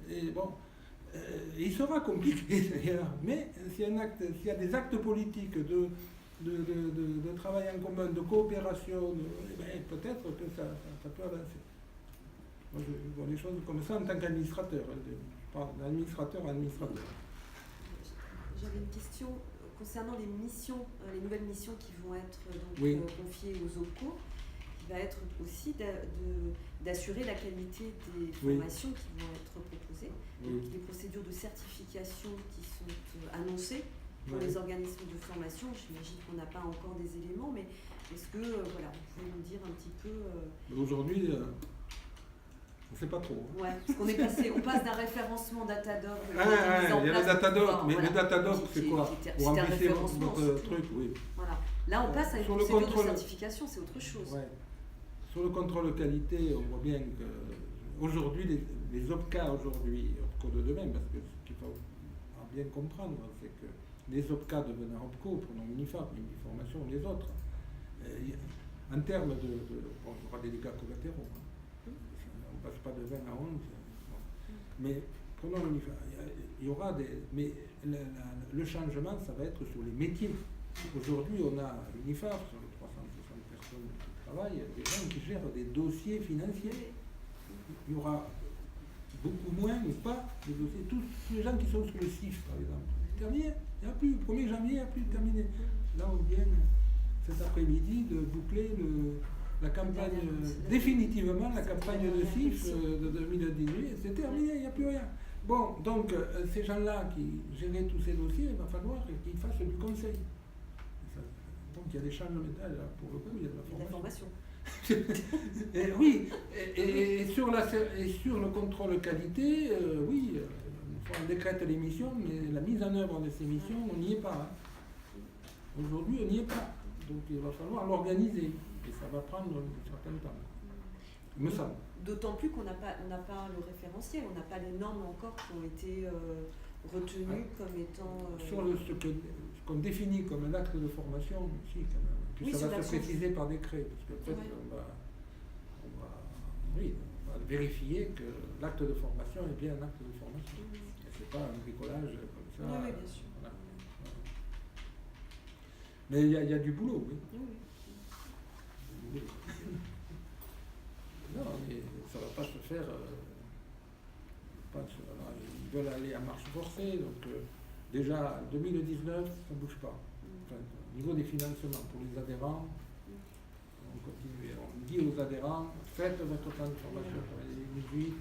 Et bon, il sera compliqué d'ailleurs. Mais s'il y a des actes politiques de travail en commun, de coopération, peut-être que ça peut avancer. Moi, je vois les choses comme ça en tant qu'administrateur. Je parle d'administrateur à administrateur. J'avais une question concernant les missions, les nouvelles missions qui vont être confiées aux OPCO, qui va être aussi d'assurer la qualité des formations qui vont être proposées. Donc, les procédures de certification qui sont annoncées pour les organismes de formation. J'imagine qu'on n'a pas encore des éléments, mais est-ce que vous pouvez nous dire un petit peu... Aujourd'hui, on ne sait pas trop. Ouais, parce on passe d'un référencement Datadog. Il y a le Datadog, mais le Datadog, c'est quoi? Pour remplir votre truc, oui. Voilà. Là, on passe à une procédure de certification, c'est autre chose. Ouais. Sur le contrôle qualité, on voit bien qu'aujourd'hui, les OPCA aujourd'hui, OPCO de demain, parce que ce qu'il faut bien comprendre, c'est que les OPCA devenant OPCO, prenons Uniform, Uniformation, les autres, en termes de bon, il y aura des dégâts collatéraux. On ne passe pas de 20 à 11. Mais prenons l'Uniform. Il y aura mais le changement, ça va être sur les métiers. Aujourd'hui, on a Uniform, sur les 360 personnes qui travaillent, des gens qui gèrent des dossiers financiers. Il y aura beaucoup moins ou pas de dossiers. Tous les gens qui sont sur le CIF, par exemple. Terminé. Il n'y a plus, le 1er janvier, il n'y a plus terminé. Là, on vient cet après-midi de boucler la campagne, définitivement la campagne de CIF de 2018. C'est terminé, il n'y a plus rien. Bon, donc, ces gens-là qui géraient tous ces dossiers, il va falloir qu'ils fassent du conseil. Donc, il y a des changements, là, pour le coup, il y a de la formation. Et, oui, et sur le contrôle qualité, oui, on décrète les missions, mais la mise en œuvre de ces missions, on n'y est pas. Aujourd'hui, on n'y est pas. Donc il va falloir l'organiser. Et ça va prendre un certain temps. Il me semble. D'autant plus qu'on n'a pas le référentiel, on n'a pas les normes encore qui ont été retenues comme étant... Sur ce qu'on définit comme un acte de formation, si, quand même. puis Oui, ça sur va se l'action. préciser par décret, parce qu'en fait, Ouais. on va vérifier que l'acte de formation est bien un acte de formation. Et c'est pas un bricolage comme ça. Oui, bien sûr. Voilà. Mais il y a du boulot, oui. Oui. Non, mais ça ne va pas se faire. Ils veulent aller à marche forcée, donc déjà en 2019, ça ne bouge pas. Enfin, au niveau des financements pour les adhérents, on continue. On dit aux adhérents, faites votre plan de formation pour l'année 2018.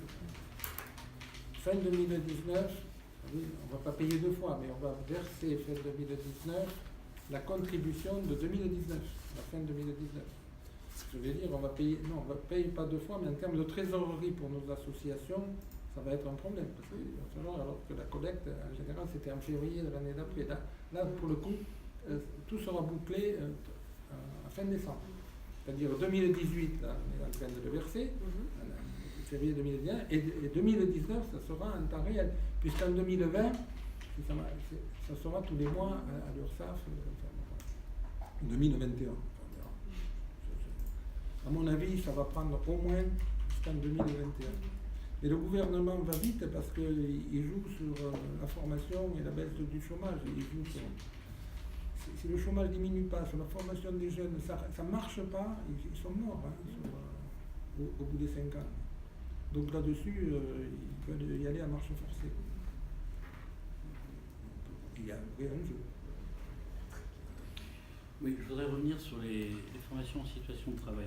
Fin 2019, oui, on ne va pas payer 2 fois, mais on va verser fin 2019 la contribution de 2019, la fin 2019. Je veux dire, on va payer, non, on ne paye pas 2 fois, mais en termes de trésorerie pour nos associations, ça va être un problème. Parce qu'il va falloir, alors que la collecte, en général, c'était en février de l'année d'après. Là, pour le coup, tout sera bouclé à fin décembre. C'est-à-dire 2018, là, on est en train de le verser, en février 2021, et 2019, ça sera en temps réel. Puisqu'en 2020, ça sera tous les mois à l'URSSAF, 2021. À mon avis, ça va prendre au moins jusqu'en 2021. Mais le gouvernement va vite parce qu'il joue sur la formation et la baisse du chômage. Il joue sur, si le chômage ne diminue pas, sur la formation des jeunes, ça ne marche pas, ils sont morts au bout des 5 ans. Donc là-dessus, ils veulent y aller à marche forcée. Il y a un vrai enjeu. Oui, je voudrais revenir sur les formations en situation de travail.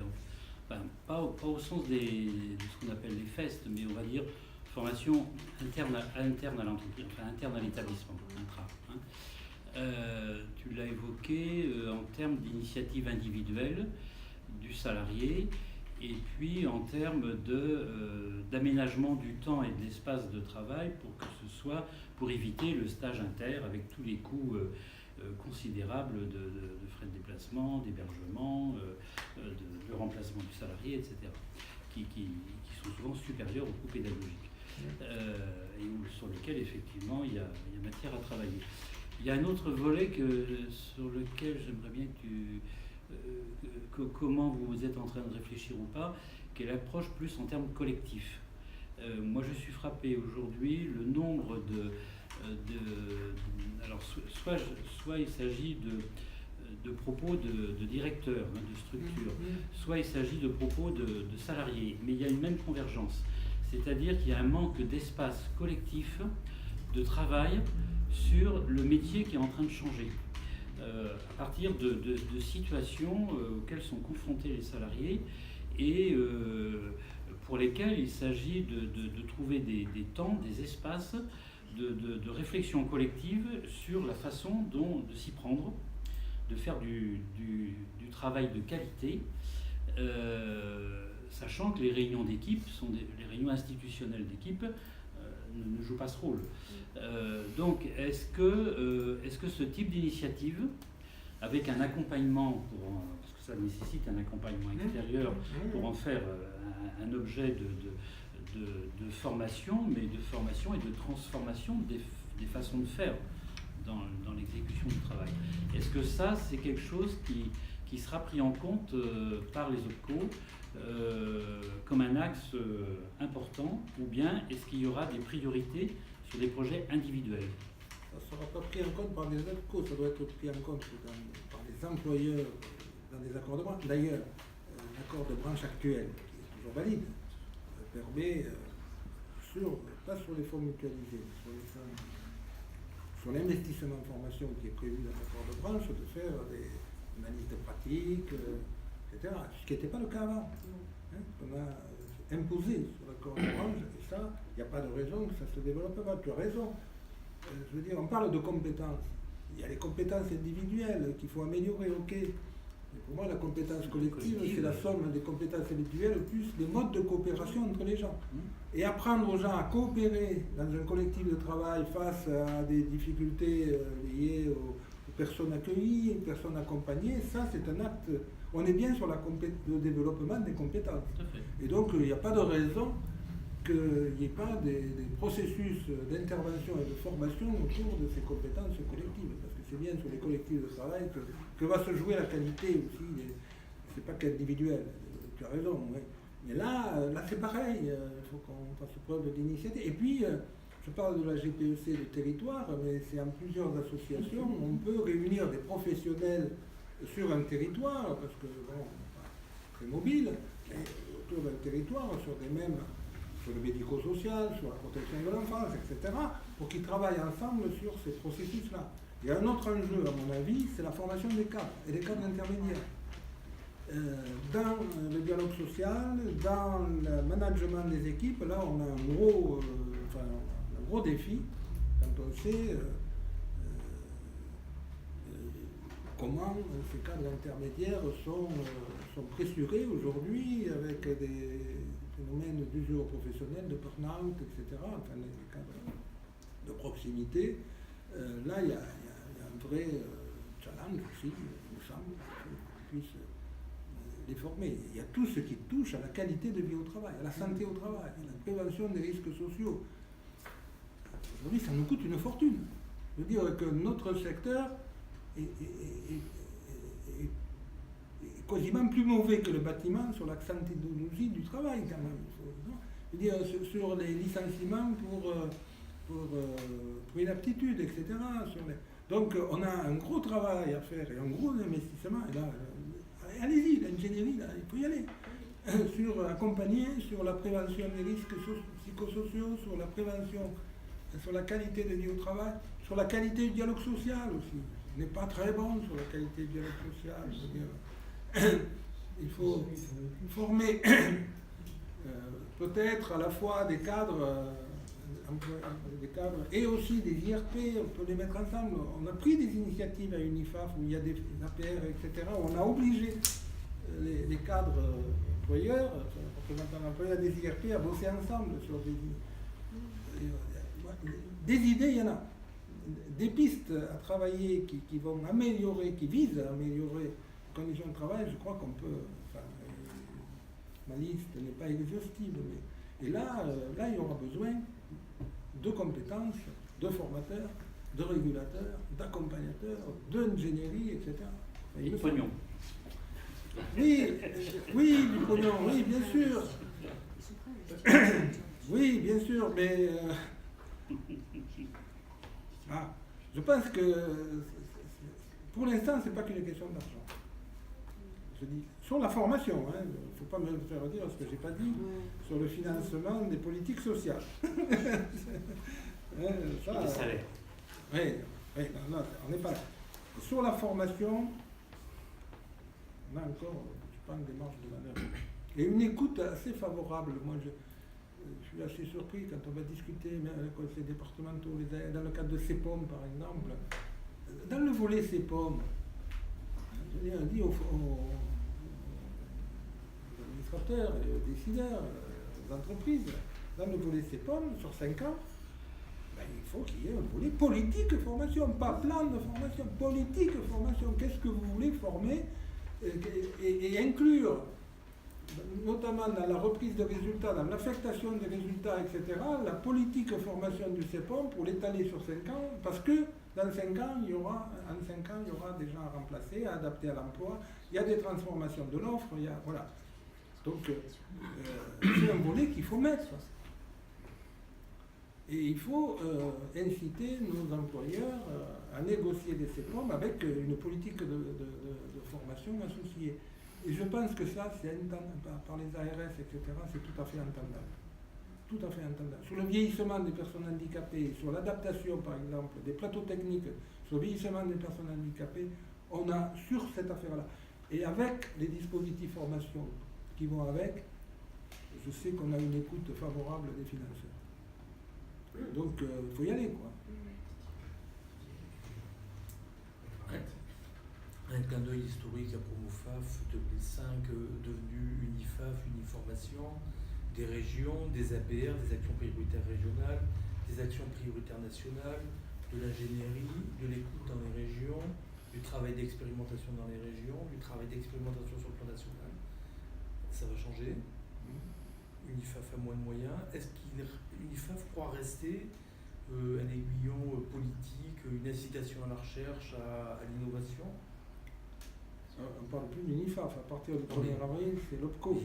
Enfin, pas au sens de ce qu'on appelle les FEST, mais on va dire formation interne à l'entreprise, enfin interne à l'établissement, intra. Tu l'as évoqué en termes d'initiative individuelle du salarié et puis en termes d'aménagement du temps et de l'espace de travail pour que ce soit, pour éviter le stage inter avec tous les coûts considérables de frais de déplacement, d'hébergement, de remplacement du salarié, etc., qui sont souvent supérieurs aux coûts pédagogiques et sur lesquels effectivement il y a matière à travailler. Il y a un autre volet sur lequel j'aimerais bien que comment vous êtes en train de réfléchir ou pas, qui est l'approche plus en termes collectifs. Moi je suis frappé aujourd'hui le nombre alors soit il s'agit de propos de directeurs de structures, soit il s'agit de propos de salariés, mais il y a une même convergence, c'est-à-dire qu'il y a un manque d'espace collectif de travail sur le métier qui est en train de changer, à partir de situations auxquelles sont confrontés les salariés et pour lesquelles il s'agit de trouver des temps, des espaces de réflexion collective sur la façon de s'y prendre, de faire du travail de qualité, sachant que les réunions d'équipe, les réunions institutionnelles d'équipe, ne jouent pas ce rôle. Donc, est-ce que ce type d'initiative, avec un accompagnement, parce que ça nécessite un accompagnement extérieur pour en faire un objet de formation, mais de formation et de transformation des façons de faire dans l'exécution du travail. Est-ce que ça, c'est quelque chose qui sera pris en compte par les OPCO comme un axe important, ou bien est-ce qu'il y aura des priorités sur des projets individuels? Ça ne sera pas pris en compte par les OPCO, ça doit être pris en compte par les employeurs dans des accords de branche. D'ailleurs, l'accord de branche actuel, qui est toujours valide, permet, pas sur les fonds mutualisés, mais sur l'investissement en formation qui est prévu dans l'accord de branche, de faire des analyses de pratique, etc. Ce qui n'était pas le cas avant. On a imposé sur l'accord de branche, et ça, il n'y a pas de raison que ça se développe pas. Tu as raison. Je veux dire, on parle de compétences. Il y a les compétences individuelles qu'il faut améliorer, ok. Mais pour moi, la compétence collective, c'est la somme des compétences individuelles plus des modes de coopération entre les gens. Et apprendre aux gens à coopérer dans un collectif de travail face à des difficultés liées aux personnes accueillies, aux personnes accompagnées, ça c'est un acte. On est bien sur le développement des compétences. Et donc il n'y a pas de raison qu'il n'y ait pas des processus d'intervention et de formation autour de ces compétences collectives, parce que c'est bien sur les collectifs de travail que va se jouer la qualité aussi, c'est pas qu'individuel, tu as raison, ouais. Mais là c'est pareil, il faut qu'on fasse preuve d'initiative. Et puis, je parle de la GPEC de territoire, mais c'est en plusieurs associations, on peut réunir des professionnels sur un territoire, parce que bon, on n'est pas très mobile, mais autour d'un territoire, sur le médico-social, sur la protection de l'enfance, etc., pour qu'ils travaillent ensemble sur ces processus-là. Il y a un autre enjeu, à mon avis, c'est la formation des cadres et des cadres intermédiaires. Dans le dialogue social, dans le management des équipes, là on a un gros défi quand on sait comment ces cadres intermédiaires sont pressurés aujourd'hui avec des phénomènes d'usure professionnelle, de burn-out, etc., enfin les cadres de proximité. Là il y a un vrai challenge aussi, il me semble, qu'on puisse les former. Il y a tout ce qui touche à la qualité de vie au travail, à la santé au travail, à la prévention des risques sociaux. Aujourd'hui, ça nous coûte une fortune. Je veux dire que notre secteur est quasiment plus mauvais que le bâtiment sur la santé du travail, quand même. Je veux dire, sur les licenciements pour inaptitude, etc. Donc, on a un gros travail à faire et un gros investissement. Et là, allez-y, l'ingénierie, là, il faut y aller. Sur accompagner, sur la prévention des risques psychosociaux, sur la prévention, sur la qualité de vie au travail, sur la qualité du dialogue social aussi. On n'est pas très bon sur la qualité du dialogue social. Je veux dire, il faut former peut-être à la fois des cadres et aussi des IRP, on peut les mettre ensemble. On a pris des initiatives à UNIFAF où il y a des APR, etc., où on a obligé les cadres employeurs, représentants d'employeurs des IRP à bosser ensemble sur des idées, il y en a. Des pistes à travailler qui vont améliorer, qui visent à améliorer les conditions de travail, je crois qu'on peut. Enfin, ma liste n'est pas exhaustive, mais. Et là, il y aura besoin de compétences, de formateurs, de régulateurs, d'accompagnateurs, d'ingénierie, etc. Et du pognon. Oui, du pognon, oui, bien sûr. Oui, bien sûr, mais je pense que pour l'instant, c'est pas qu'une question d'argent. Je dis sur la formation, il ne faut pas me faire dire ce que j'ai pas dit, sur le financement des politiques sociales. Ça, les salaires. Oui, non, on n'est pas là. Sur la formation, on a encore, je pense, des marges de manœuvre. Et une écoute assez favorable. Moi, je suis assez surpris quand on va discuter avec les conseils départementaux, dans le cadre de CEPOM, par exemple. Dans le volet CEPOM, je dis aux administrateurs, aux décideurs, aux entreprises, dans le volet CEPOM, sur 5 ans, il faut qu'il y ait un volet politique formation, pas plan de formation, politique formation. Qu'est-ce que vous voulez former et inclure, notamment dans la reprise de résultats, dans l'affectation des résultats, etc., la politique formation du CEPOM pour l'étaler sur 5 ans, parce que dans 5 ans, il y aura des gens à remplacer, à adapter à l'emploi, il y a des transformations de l'offre, voilà. Donc, c'est un volet qu'il faut mettre. Et il faut inciter nos employeurs à négocier des CEPOM avec une politique de formation associée. Et je pense que ça, c'est par les ARS, etc., c'est tout à fait entendable. Tout à fait entendable. Sur le vieillissement des personnes handicapées, sur l'adaptation, par exemple, des plateaux techniques, sur le vieillissement des personnes handicapées, on a sur cette affaire-là. Et avec les dispositifs formation qui vont avec, je sais qu'on a une écoute favorable des financeurs. Donc, il faut y aller, quoi. Un clin d'œil historique à Promofaf 2005, devenu Unifaf, Uniformation, des régions, des APR, des actions prioritaires régionales, des actions prioritaires nationales, de l'ingénierie, de l'écoute dans les régions, du travail d'expérimentation dans les régions, du travail d'expérimentation sur le plan national. Ça va changer. Unifaf a moins de moyens. Est-ce qu'Unifaf croit rester un aiguillon politique, une incitation à la recherche, à l'innovation? On ne parle plus d'Unifaf. À partir du 1er avril, c'est l'OPCO.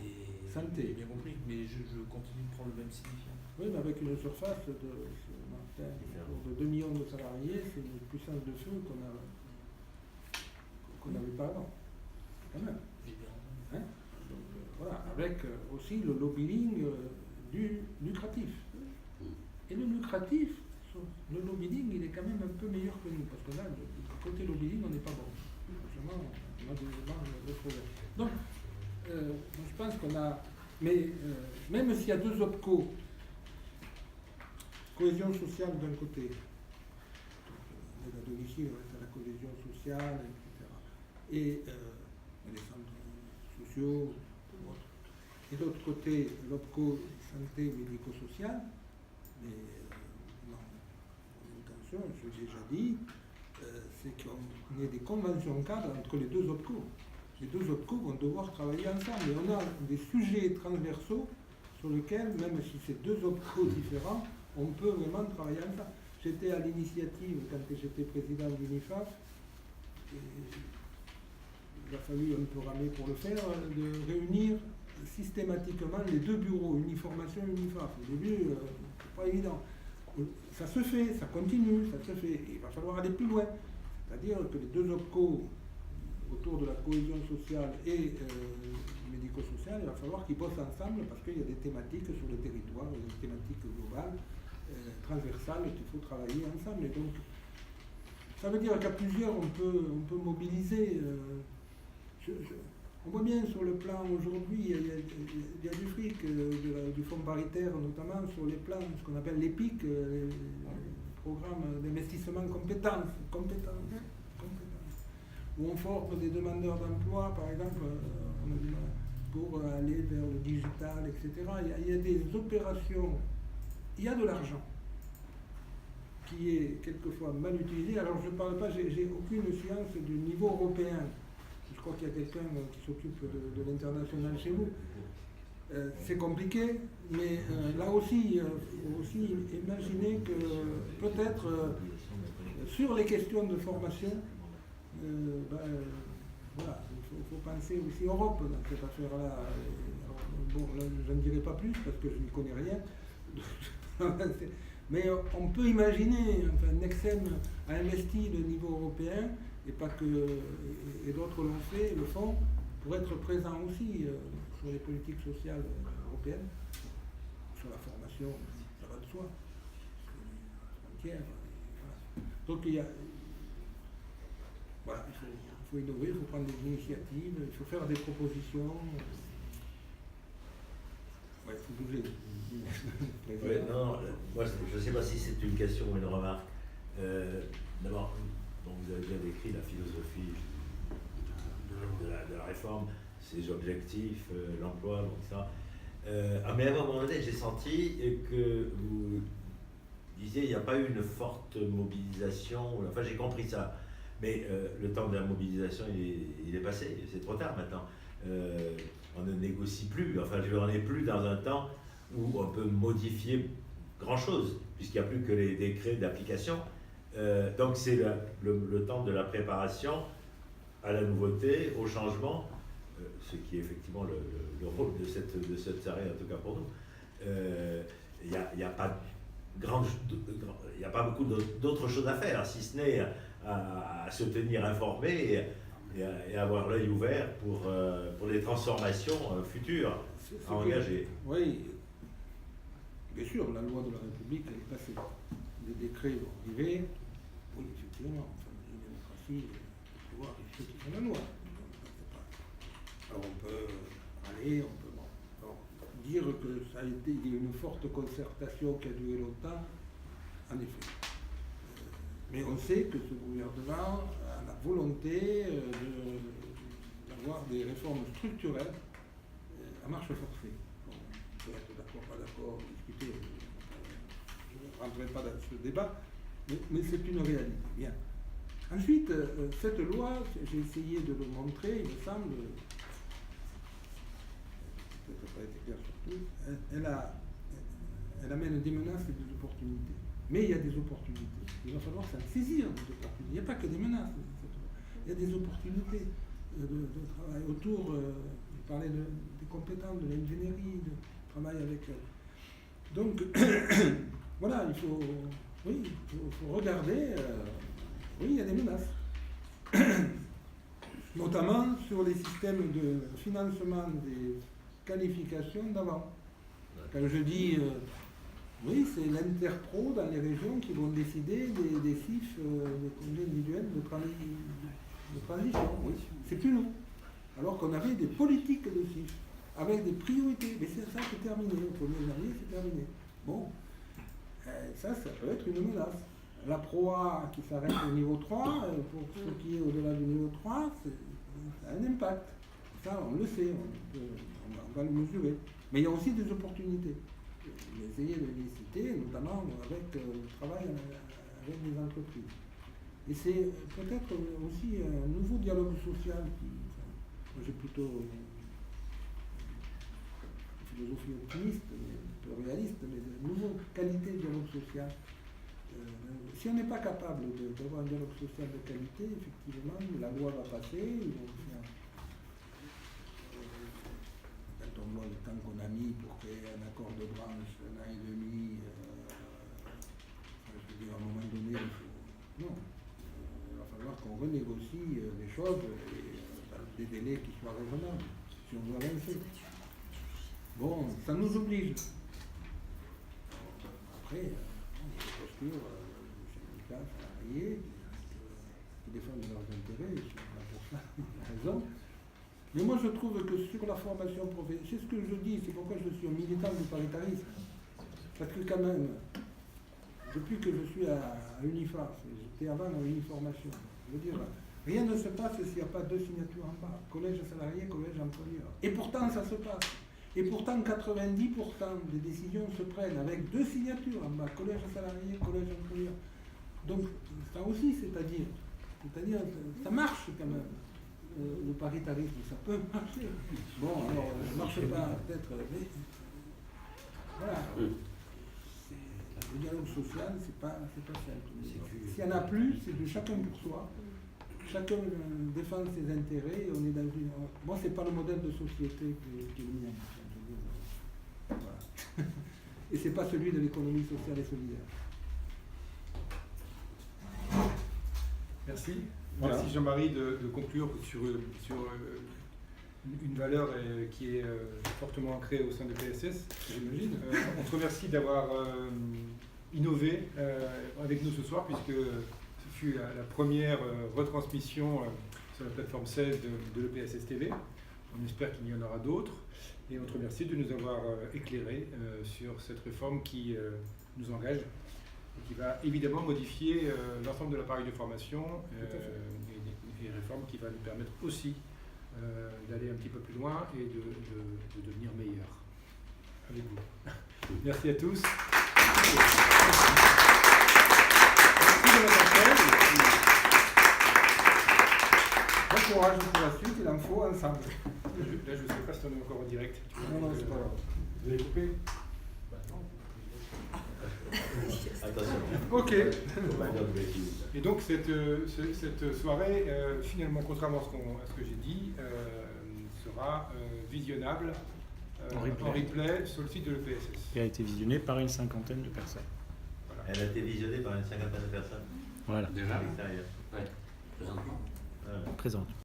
Santé. J'ai bien compris, mais je continue de prendre le même signifiant. Oui, mais avec une surface de 2 millions de salariés, c'est une puissance de feu qu'on n'avait pas avant. Quand même. Hein? Donc, voilà, avec aussi le lobbying du lucratif. Et le lucratif, le lobbying, il est quand même un peu meilleur que nous, parce que là, côté lobbying, on n'est pas bon. Franchement, on a des problèmes. Donc, je pense qu'on a... Mais même s'il y a 2 OPCO, cohésion sociale d'un côté, l'aide à domicile reste à la cohésion sociale, etc. Et les centres sociaux, et de l'autre côté, l'OPCO santé médico-sociale, mais mon intention, je l'ai déjà dit, c'est qu'on ait des conventions cadres entre les 2 OPCO. Les 2 OPCO vont devoir travailler ensemble. Et on a des sujets transversaux sur lesquels, même si c'est 2 OPCO différents, on peut vraiment travailler ensemble. J'étais à l'initiative, quand j'étais président d'Unifaf, il a fallu un peu ramer pour le faire, de réunir systématiquement les 2 bureaux, Uniformation et Unifaf. Au début, c'est pas évident. Ça se fait, ça continue, ça se fait. Il va falloir aller plus loin. C'est-à-dire que les 2 OPCO autour de la cohésion sociale et médico-sociale, il va falloir qu'ils bossent ensemble parce qu'il y a des thématiques sur le territoire, des thématiques globales, transversales, qu'il faut travailler ensemble. Et donc, ça veut dire qu'à plusieurs, on peut mobiliser. On voit bien sur le plan aujourd'hui, il y a du fric, du fonds paritaire, notamment sur les plans, ce qu'on appelle l'EPIC, les programmes d'investissement compétences, où on forme des demandeurs d'emploi, par exemple, pour aller vers le digital, etc. Il y a des opérations, il y a de l'argent qui est quelquefois mal utilisé. Alors je ne parle pas, j'ai aucune science du niveau européen. Je crois qu'il y a quelqu'un qui s'occupe de l'international chez vous. C'est compliqué, mais là aussi, il faut aussi imaginer que peut-être sur les questions de formation, voilà, il faut penser aussi Europe dans cette affaire-là. Bon, là, je ne dirai pas plus parce que je n'y connais rien. Mais on peut imaginer, enfin, Nexem a investi le niveau européen, et pas que, et d'autres l'ont fait, le font, pour être présent aussi sur les politiques sociales européennes, sur la formation, ça va de soi, frontières, voilà. Donc il y a, voilà, il faut innover, il faut prendre des initiatives, il faut faire des propositions. Ouais, il faut bouger. Ouais, non, moi je ne sais pas si c'est une question ou une remarque. D'abord, vous avez bien décrit la philosophie de la réforme, ses objectifs, l'emploi, donc ça. Mais à un moment donné, j'ai senti que vous disiez qu'il n'y a pas eu une forte mobilisation. Enfin, j'ai compris ça. Mais le temps de la mobilisation, il est passé. C'est trop tard maintenant. On ne négocie plus. Enfin, je n'en ai plus dans un temps où on peut modifier grand-chose, puisqu'il n'y a plus que les décrets d'application. Donc c'est le temps de la préparation à la nouveauté, au changement, ce qui est effectivement le rôle de cette arrêt, en tout cas pour nous. Il n'y a pas beaucoup d'autres choses à faire, si ce n'est à se tenir informé et avoir l'œil ouvert pour les transformations futures à engager. Oui, bien sûr, la loi de la République est passée. Les décrets vont arriver. Oui, effectivement, enfin, une démocratie, il faut voir ceux qui font la loi. Alors on peut aller, on peut dire que ça a été une forte concertation qui a duré longtemps, en effet. Mais on sait que ce gouvernement a la volonté d'avoir des réformes structurelles à marche forcée. Bon, on peut être d'accord, pas d'accord, discuter. Je ne rentrerai pas dans ce débat, mais c'est une réalité. Bien. Ensuite, cette loi, j'ai essayé de le montrer, il me semble, peut-être pas été clair sur elle amène des menaces et des opportunités. Mais il y a des opportunités. Il va falloir s'en saisir des opportunités. Il n'y a pas que des menaces. Il y a des opportunités de travail autour. Vous parlez des compétences, de l'ingénierie, de travail avec. Donc, voilà, il faut regarder. Oui, il y a des menaces. Notamment sur les systèmes de financement des qualifications d'avant. Quand je dis, oui, c'est l'Interpro dans les régions qui vont décider des CIF, des congés individuels de transition. Oui, c'est plus nous. Alors qu'on avait des politiques de CIF, avec des priorités. Mais c'est ça qui est terminé. Au 1er janvier, c'est terminé. Bon, ça peut être une menace. La PROA qui s'arrête au niveau 3, pour ce qui est au-delà du niveau 3, ça a un impact. Ça, on le sait, on va le mesurer. Mais il y a aussi des opportunités. J'ai essayé de les citer, notamment avec le travail avec les entreprises. Et c'est peut-être aussi un nouveau dialogue social moi j'ai plutôt une philosophie optimiste, un peu réaliste, mais une nouvelle qualité de dialogue social. Si on n'est pas capable d'avoir un dialogue social de qualité, effectivement, la loi va passer. Quand on voit le temps qu'on a mis pour créer un accord de branche, 1 an et demi, je veux dire, à un moment donné, il va falloir qu'on renégocie les choses dans des délais qui soient raisonnables, si on doit avancer. Bon, ça nous oblige. Après, des postures syndicats, salariés, qui défendent leurs intérêts, ils sont là pour ça, ils ont raison. Mais moi je trouve que sur la formation professionnelle, c'est ce que je dis, c'est pourquoi je suis un militant du paritarisme. Parce que quand même, depuis que je suis à Unifa, j'étais avant à Uniformation, je veux dire, rien ne se passe s'il n'y a pas 2 signatures en bas, collège salarié, collège employeur. Et pourtant ça se passe. Et pourtant 90% des décisions se prennent avec 2 signatures en bas, collège salarié, collège employeur. Donc ça aussi, c'est-à-dire ça marche quand même. Le paritarisme, ça peut marcher. Bon, alors, ça ne marche pas peut-être, mais voilà. Le dialogue social, c'est pas simple. S'il y en a plus, c'est de chacun pour soi. Chacun défend ses intérêts. Et on est dans une. Moi, c'est pas le modèle de société qui est le mien. Voilà. Et c'est pas celui de l'économie sociale et solidaire. Merci. Merci Jean-Marie de conclure sur une valeur qui est fortement ancrée au sein de PSS, j'imagine. On te remercie d'avoir innové avec nous ce soir, puisque ce fut la première retransmission sur la plateforme 16 de l'EPSS TV. On espère qu'il y en aura d'autres. Et on te remercie de nous avoir éclairé sur cette réforme qui nous engage, qui va évidemment modifier l'ensemble de l'appareil de formation et réforme qui va nous permettre aussi d'aller un petit peu plus loin et de devenir meilleur avec vous. Merci à tous. Merci de votre appel. Bon courage pour la suite, il en faut ensemble. Là, je ne sais pas si on est encore en direct. Non, c'est pas grave. Vous avez coupé? Attention. Ok. Et donc cette soirée, finalement, contrairement à ce que j'ai dit, sera visionnable en replay sur le site de l'EPSS. Qui a été visionnée par une 50aine de personnes. Voilà. Elle a été visionnée par une 50aine de personnes. Voilà. Déjà. À l'extérieur. Ouais. Présentement. Présente.